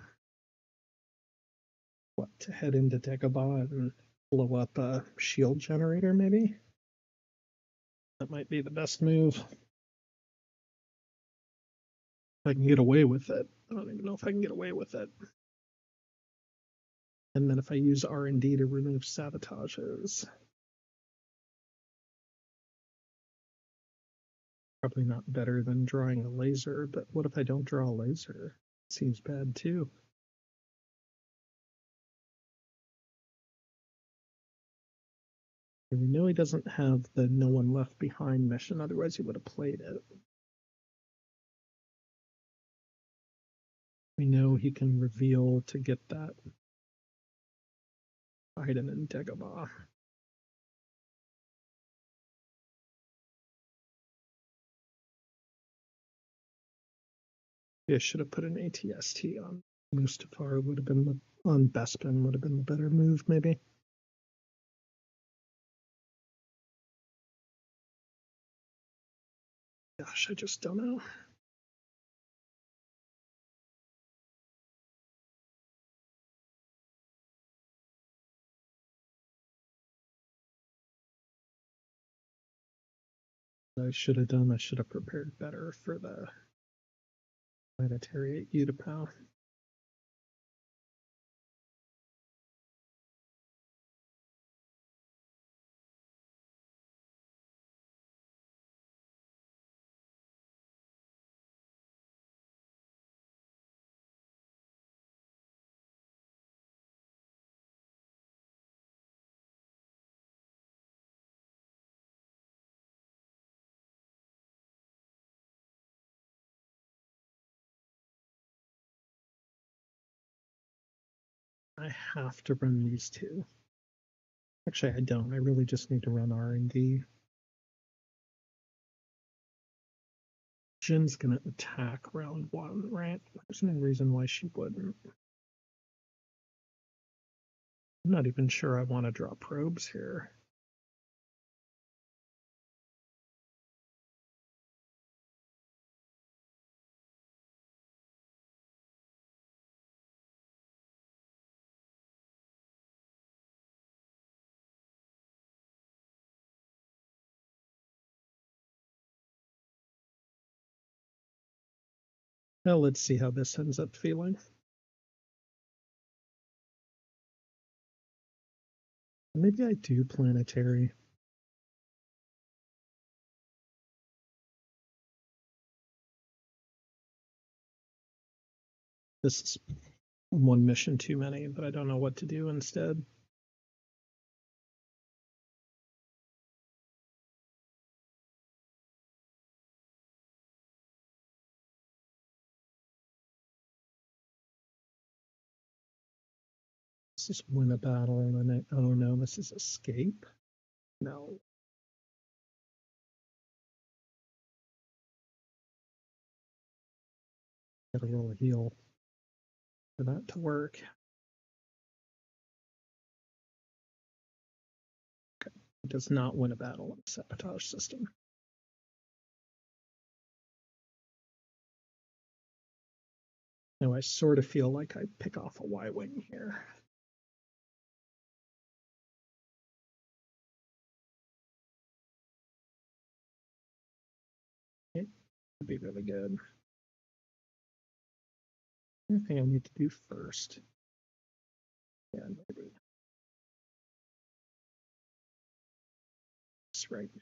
to head into Dagobah and blow up a shield generator, maybe. That might be the best move. If I can get away with it. I don't even know if I can get away with it. And then if I use R&D to remove sabotages, probably not better than drawing a laser, but what if I don't draw a laser? Seems bad too. And we know he doesn't have the no one left behind mission, otherwise he would have played it. We know he can reveal to get that Biden and Dagobah. Yeah, should have put an ATST on Mustafar. Would have been on Bespin would have been the better move, maybe. Gosh, I just don't know. I should have done. I should have prepared better for the planetary at Utapau. I have to run these two. Actually, I don't. I really just need to run R&D. Jin's gonna attack round one, right? There's no reason why she wouldn't. I'm not even sure I want to draw probes here. Well, let's see how this ends up feeling. Maybe I do planetary. This is one mission too many, but I don't know what to do instead. This is win a battle and then oh no, this is escape. No. Gotta roll a heal for that to work. Okay. It does not win a battle in the sabotage system. Now I sort of feel like I pick off a Y-wing here. It would be really good. Anything I need to do first? Yeah, maybe. It's right now.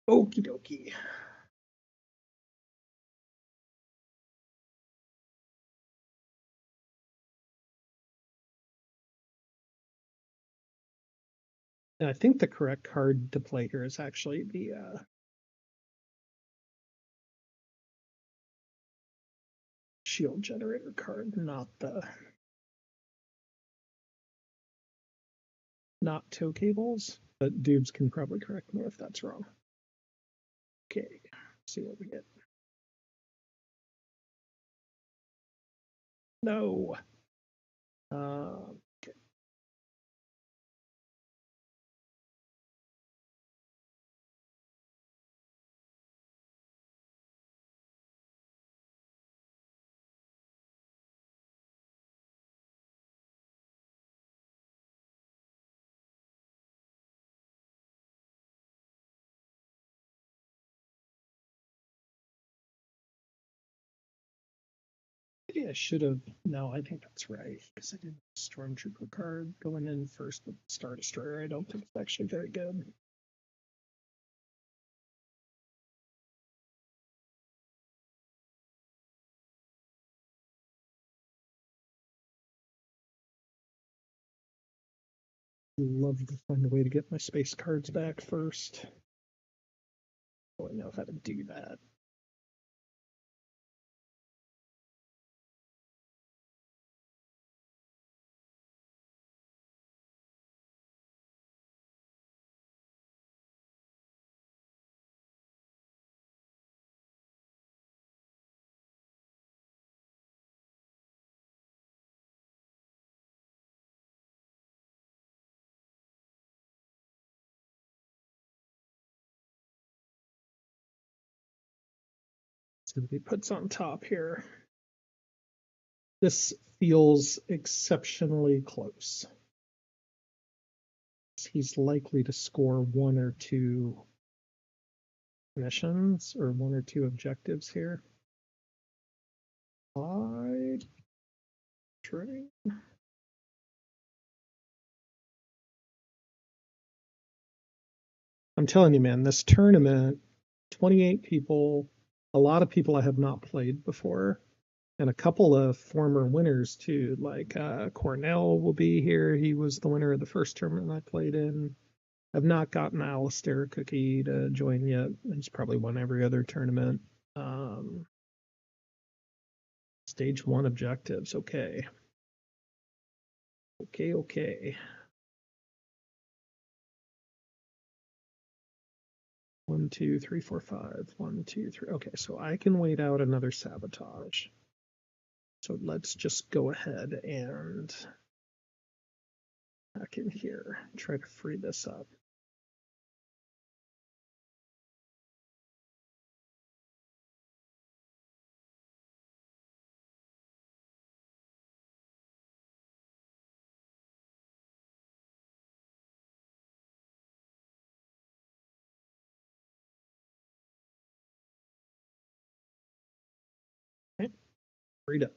Okie dokie. And I think the correct card to play here is actually the shield generator card, not tow cables, but dudes can probably correct me if that's wrong. Okay, see what we get. No. Okay. Maybe I should have. No, I think that's right because I did Stormtrooper card going in first with Star Destroyer. I don't think it's actually very good. Love to find a way to get my space cards back first. Oh, I know how to do that. See what he puts on top here. This feels exceptionally close. He's likely to score one or two missions or one or two objectives here. I train. I'm telling you, man, this tournament, 28 people, a lot of people I have not played before, and a couple of former winners too. Like Cornell will be here. He was the winner of the first tournament I played in. I've not gotten Alistair Cookie to join yet. He's probably won every other tournament. Stage one objectives. Okay. Okay. 1, 2, 3, 4, 5. 1, 2, 3. Okay, so I can wait out another sabotage. So let's just go ahead and back in here, try to free this up. Okay, freed up.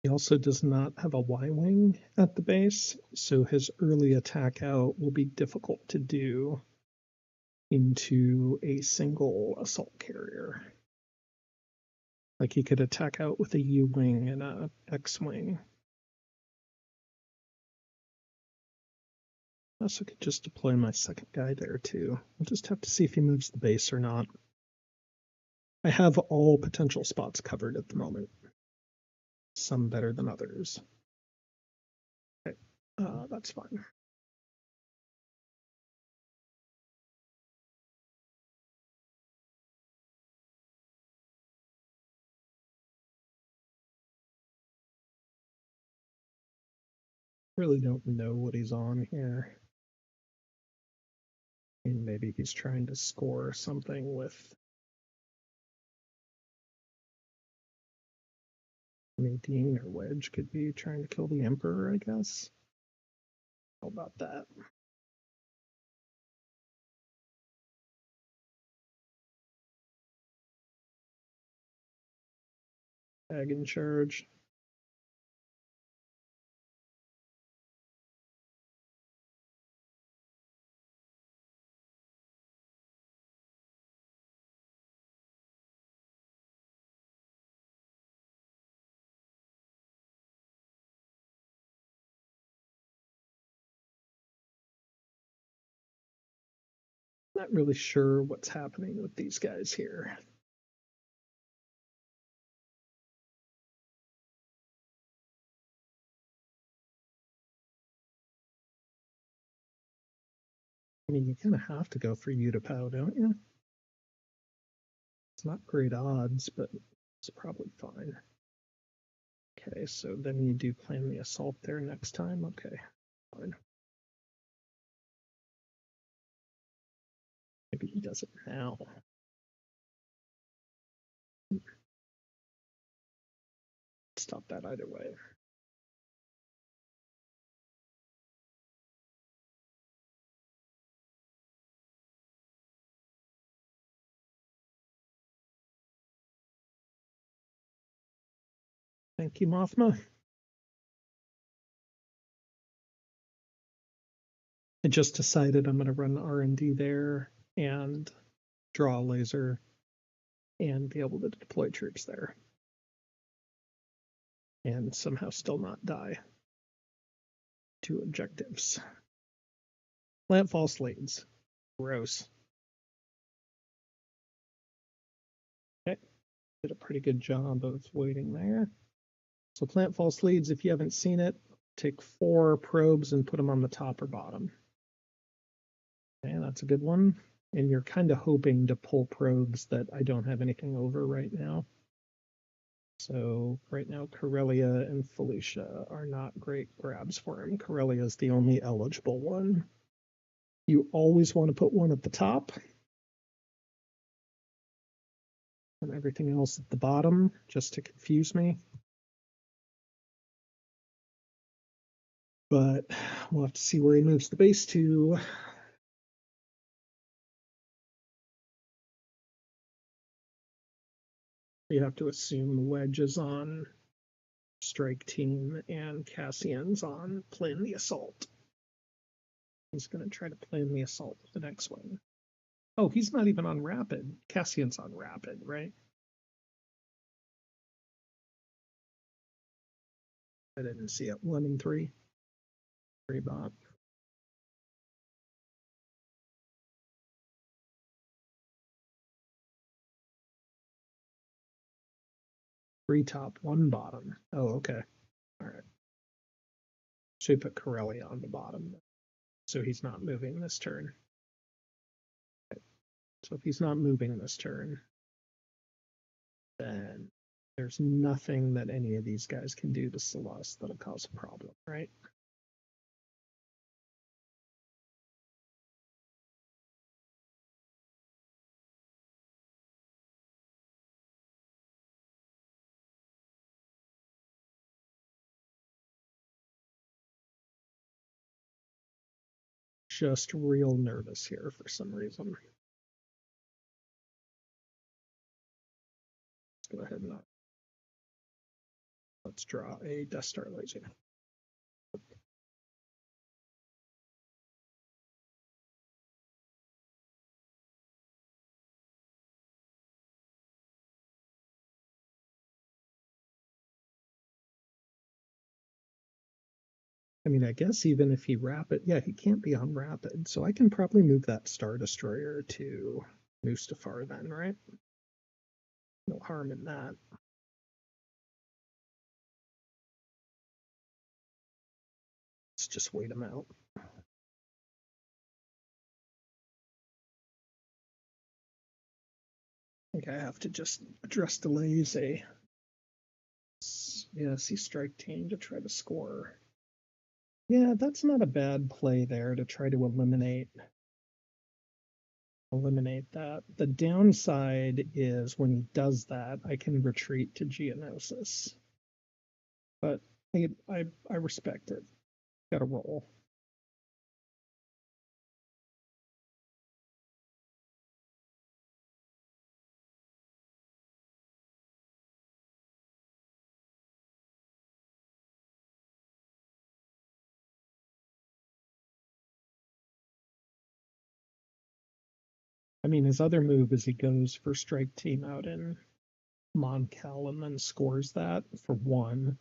He also does not have a Y-wing at the base, so his early attack out will be difficult to do into a single assault carrier. Like he could attack out with a U-wing and a X-wing. I also could just deploy my second guy there too. We'll just have to see if he moves the base or not. I have all potential spots covered at the moment. Some better than others. Okay, that's fine. Really don't know what he's on here. And maybe he's trying to score something with Nadine, or Wedge could be trying to kill the Emperor, I guess. How about that? Dragon charge. Not really sure what's happening with these guys here. I mean, you kind of have to go for Utapau, don't you? It's not great odds, but it's probably fine. Okay, so then you do plan the assault there next time. Okay, fine. Maybe he does it now. Stop that either way. Thank you, Mothma. I just decided I'm going to run R&D there and draw a laser and be able to deploy troops there. And somehow still not die. 2 objectives. Plant false leads. Gross. Okay. Did a pretty good job of waiting there. So plant false leads, if you haven't seen it, take 4 probes and put them on the top or bottom. Okay, that's a good one. And you're kind of hoping to pull probes that I don't have anything over right now. So right now, Corellia and Felicia are not great grabs for him. Corellia is the only eligible one. You always want to put one at the top and everything else at the bottom, just to confuse me. But we'll have to see where he moves the base to. You have to assume Wedge is on strike team and Cassian's on plan the assault. He's going to try to plan the assault with the next one. Oh, he's not even on rapid. Cassian's on rapid, right? I didn't see it. 1 and 3. 3 bot. Three top, 1 bottom. Oh, okay. All right. So you put Corellia on the bottom. So he's not moving this turn. Okay. So if he's not moving this turn, then there's nothing that any of these guys can do to Celeste that'll cause a problem, right? Just real nervous here for some reason. Let's go ahead and let's draw a Death Star laser. I mean, I guess even if he rapid, yeah, he can't be on rapid, so I can probably move that Star Destroyer to Mustafar then, right? No harm in that. Let's just wait him out. I think I have to just address delays yeah, see strike team to try to score. Yeah, that's not a bad play there to try to eliminate that. The downside is when he does that, I can retreat to Geonosis. But I respect it. Got to roll. I mean, his other move is he goes for strike team out in Moncal and then scores that for one,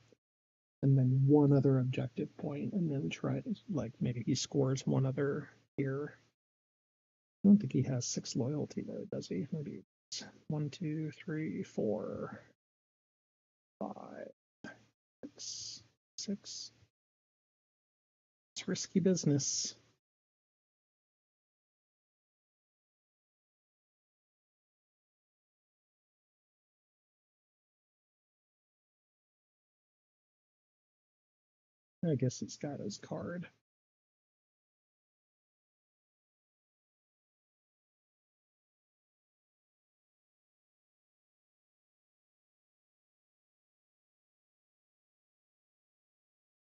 and then one other objective point, and then tries like maybe he scores one other here. I don't think he has 6 loyalty though, does he? Maybe it's 1, 2, 3, 4, 5, 6, 6. It's risky business. I guess he's got his card.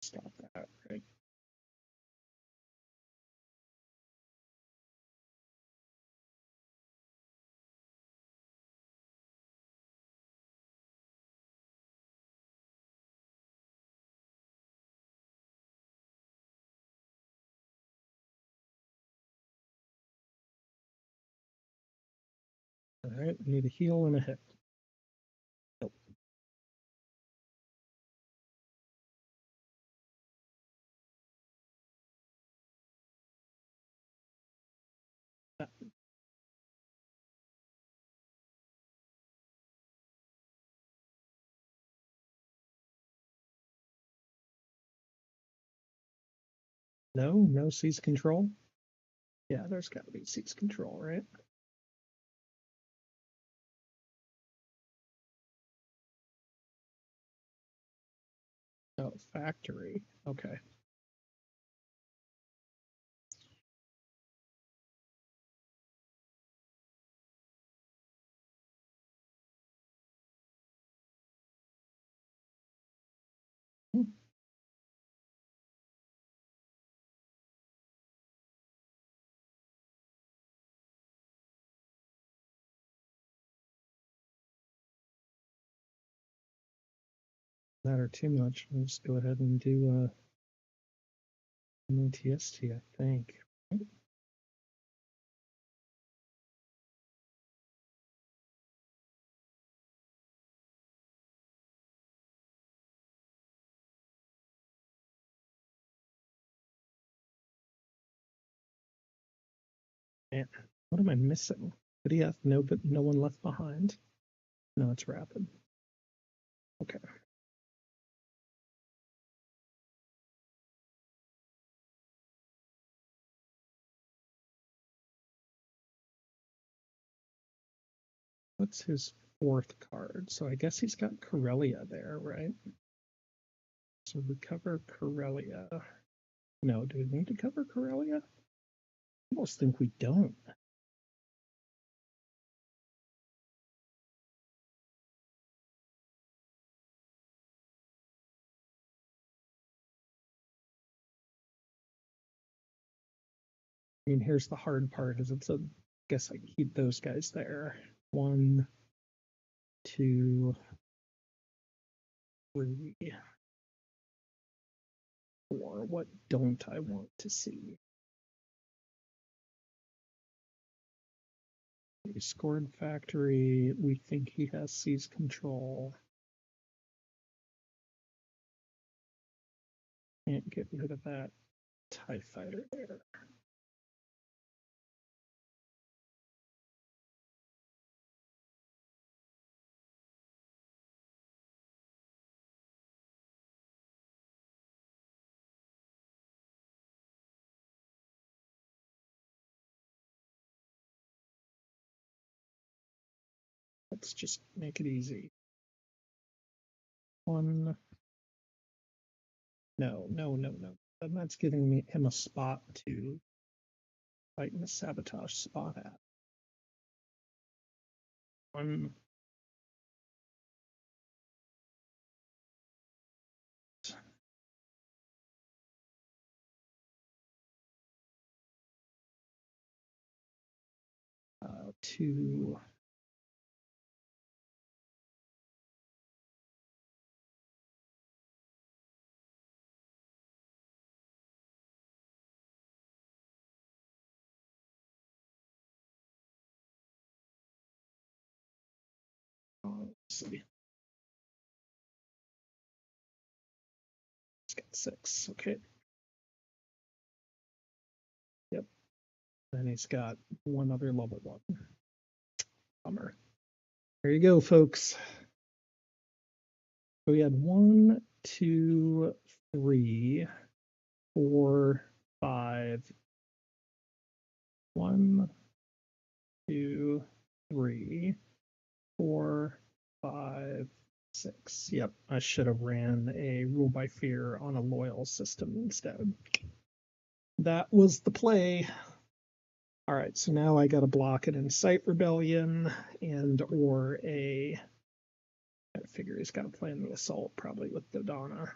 Stop that, right? All right, we need a heal and a hit. Nope. No seize control. Yeah, there's got to be seize control, right? Oh, factory. Okay. That or too much. We'll just go ahead and do an OTST, I think. Man, what am I missing? Did he have no one left behind? No, it's rapid. Okay. What's his 4th card? So I guess he's got Corellia there, right? So we cover Corellia. No, do we need to cover Corellia? I almost think we don't. I mean, here's the hard part: is it's a. I guess I keep those guys there. 1, 2, 3, 4. What don't I want to see? He scored factory. We think he has seize control. Can't get rid of that TIE fighter there. Let's just make it easy. 1. No. And that's giving him a spot to fight in the sabotage spot at. One. Two. Let's see. It's got 6. Okay. Yep. And he's got one other level 1. Bummer. There you go, folks. So we had 1, 2, 3, 4, 5. 1, 2, 3, 4, 5, 6. Yep, I should have ran a rule by fear on a loyal system instead. That was the play. All right, so now I got to block an incite rebellion and or a. I figure he's got to plan the assault probably with Dodonna.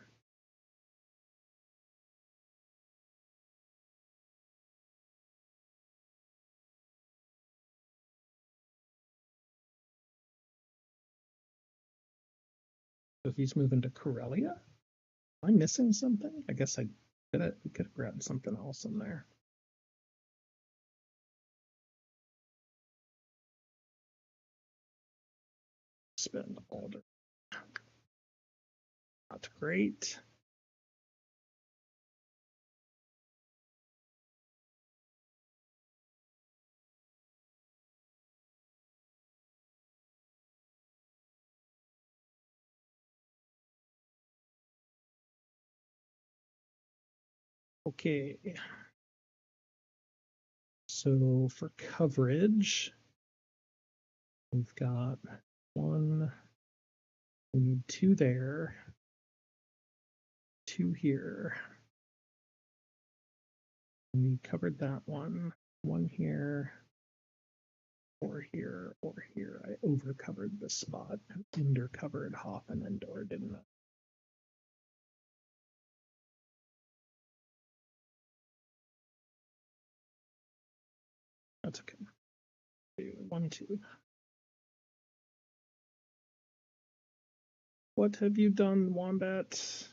So he's moving to Corellia. Am I missing something? I guess I could have grabbed something else in there. Spend Alder. Not great. Okay. So for coverage, we've got 1, we need 2 there, 2 here. We covered that one, 1 here, or here, or here. I over covered this spot, under covered Hoff and Endor, didn't I? That's okay. 1, 2. What have you done, Wombat?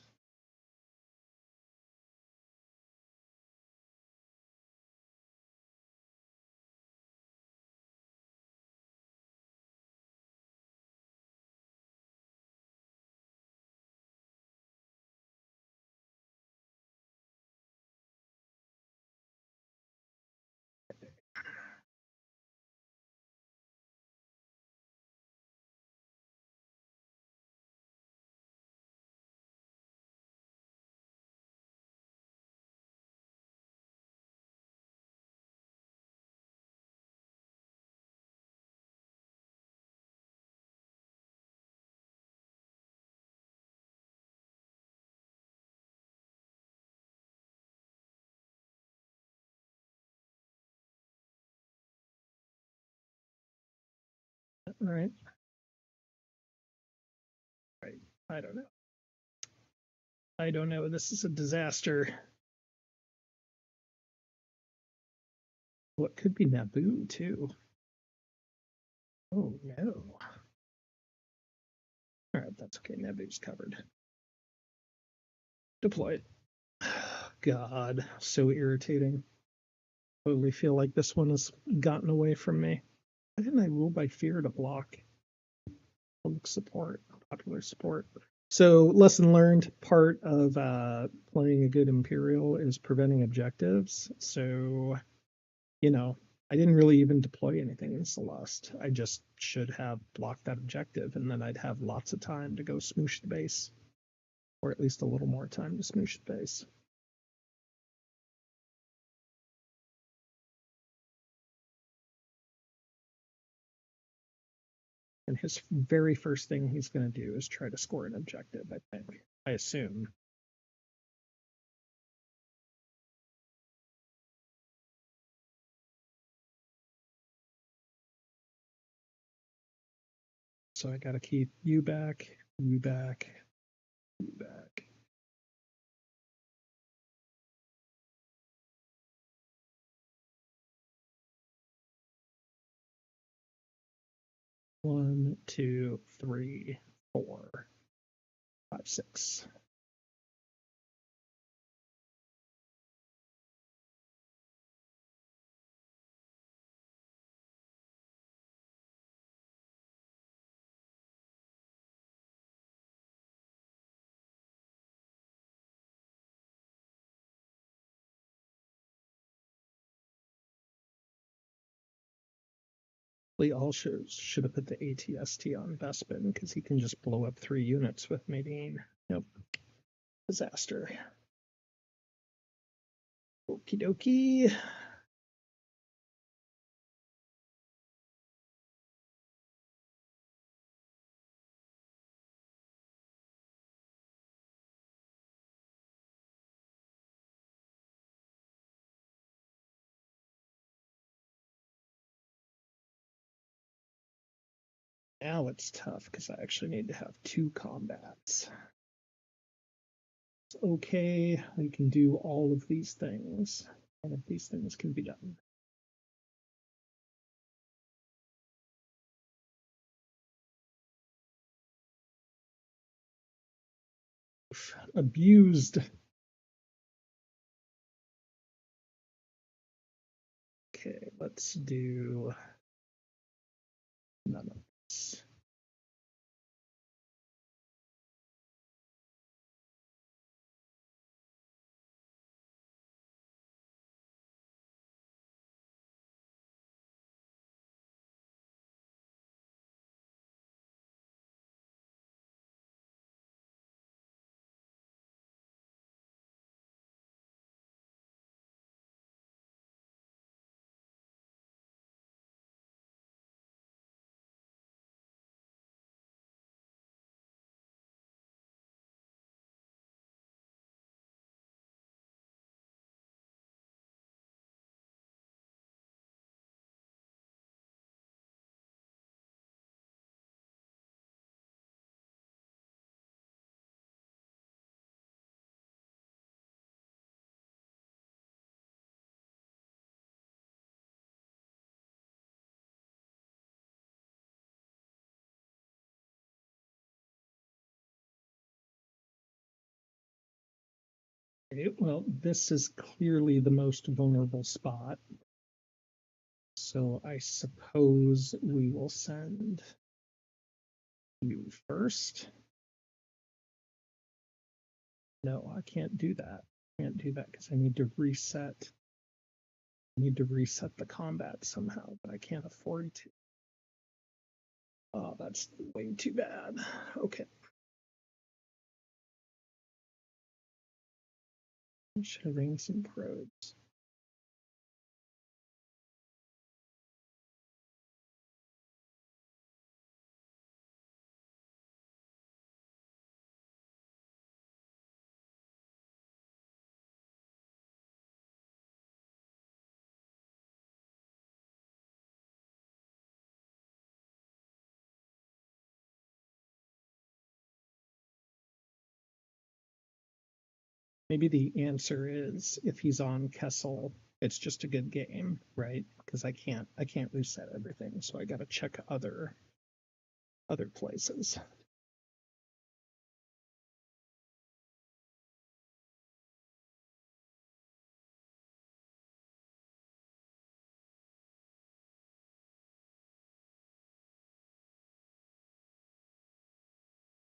All right. Right. I don't know. I don't know. This is a disaster. What could be Naboo, too? Oh, no. All right, that's okay. Naboo's covered. Deploy it. God, so irritating. Totally feel like this one has gotten away from me. Why didn't I rule by fear to block public support, popular support? So, lesson learned, part of playing a good Imperial is preventing objectives. So, I didn't really even deploy anything in Celeste. I just should have blocked that objective, and then I'd have lots of time to go smoosh the base, or at least a little more time to smoosh the base. And his very first thing he's going to do is try to score an objective, I think. I assume. So I gotta keep you back, you back, you back. One, two, three, four, five, six. We all should have put the ATST on Bespin because he can just blow up 3 units with Nadine. Nope. Disaster. Okie dokie. Now it's tough because I actually need to have 2 combats. It's okay, I can do all of these things. All of these things can be done. Abused. Okay, let's do none of this. Okay, well, this is clearly the most vulnerable spot. So I suppose we will send you first. No, I can't do that. I can't do that because I need to reset. I need to reset the combat somehow, but I can't afford to. Oh, that's way too bad. Okay. Should have ring some probes. Maybe the answer is if he's on Kessel, it's just a good game, right? Because I can't reset everything, so I got to check other places.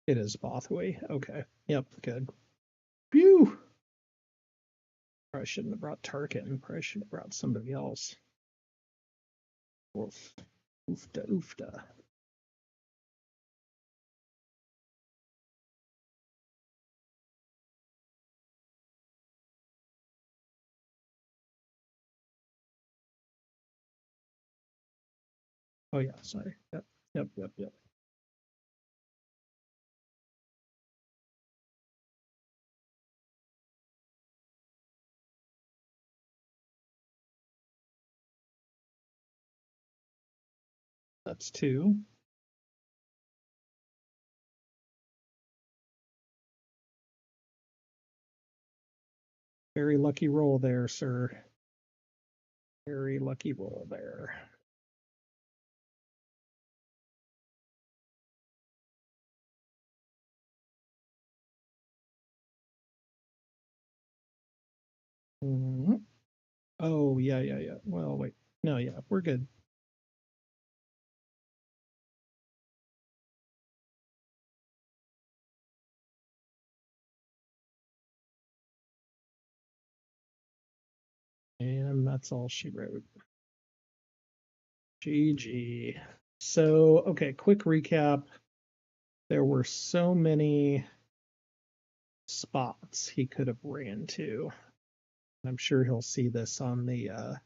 It is Bothway. Okay. Yep. Good. Phew. Probably shouldn't have brought Tarkin. Probably should have brought somebody else. Oof. Oofta oofta. Oh yeah, sorry. Yep. Yep. Yep. Yep. That's 2. Very lucky roll there, sir. Very lucky roll there. Mhm. Oh, yeah, yeah, yeah. Well, wait. No, yeah, we're good. And that's all she wrote. GG. So, okay, quick recap. There were so many spots he could have ran to. I'm sure he'll see this on the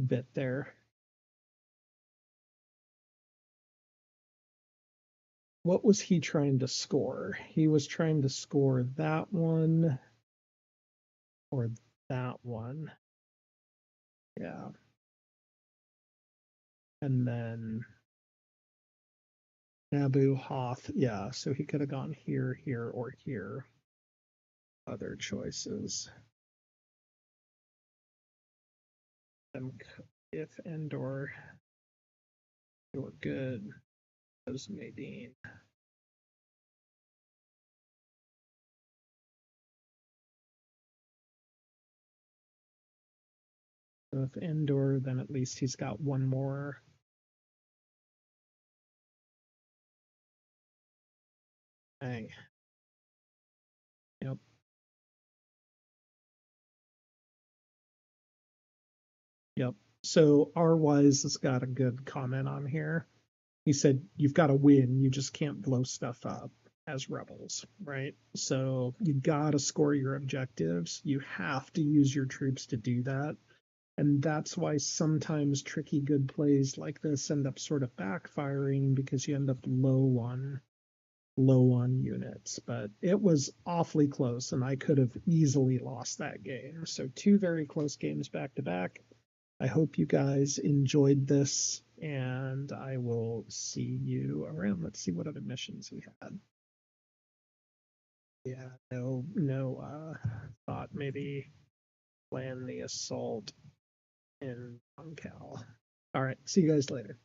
bit there. What was he trying to score? He was trying to score that one or that one. Yeah. And then Nabu Hoth. Yeah. So he could have gone here, here, or here. Other choices. And if Endor, you're good as Nadine. So if Endor, then at least he's got one more. Dang. Yep. Yep. So Rwise has got a good comment on here. He said, you've got to win. You just can't blow stuff up as rebels, right? So you got to score your objectives. You have to use your troops to do that. And that's why sometimes tricky good plays like this end up sort of backfiring because you end up low on units. But it was awfully close, and I could have easily lost that game. So two very close games back to back. I hope you guys enjoyed this, and I will see you around. Let's see what other missions we had. Yeah, thought maybe plan the assault in Cal. All right, see you guys later.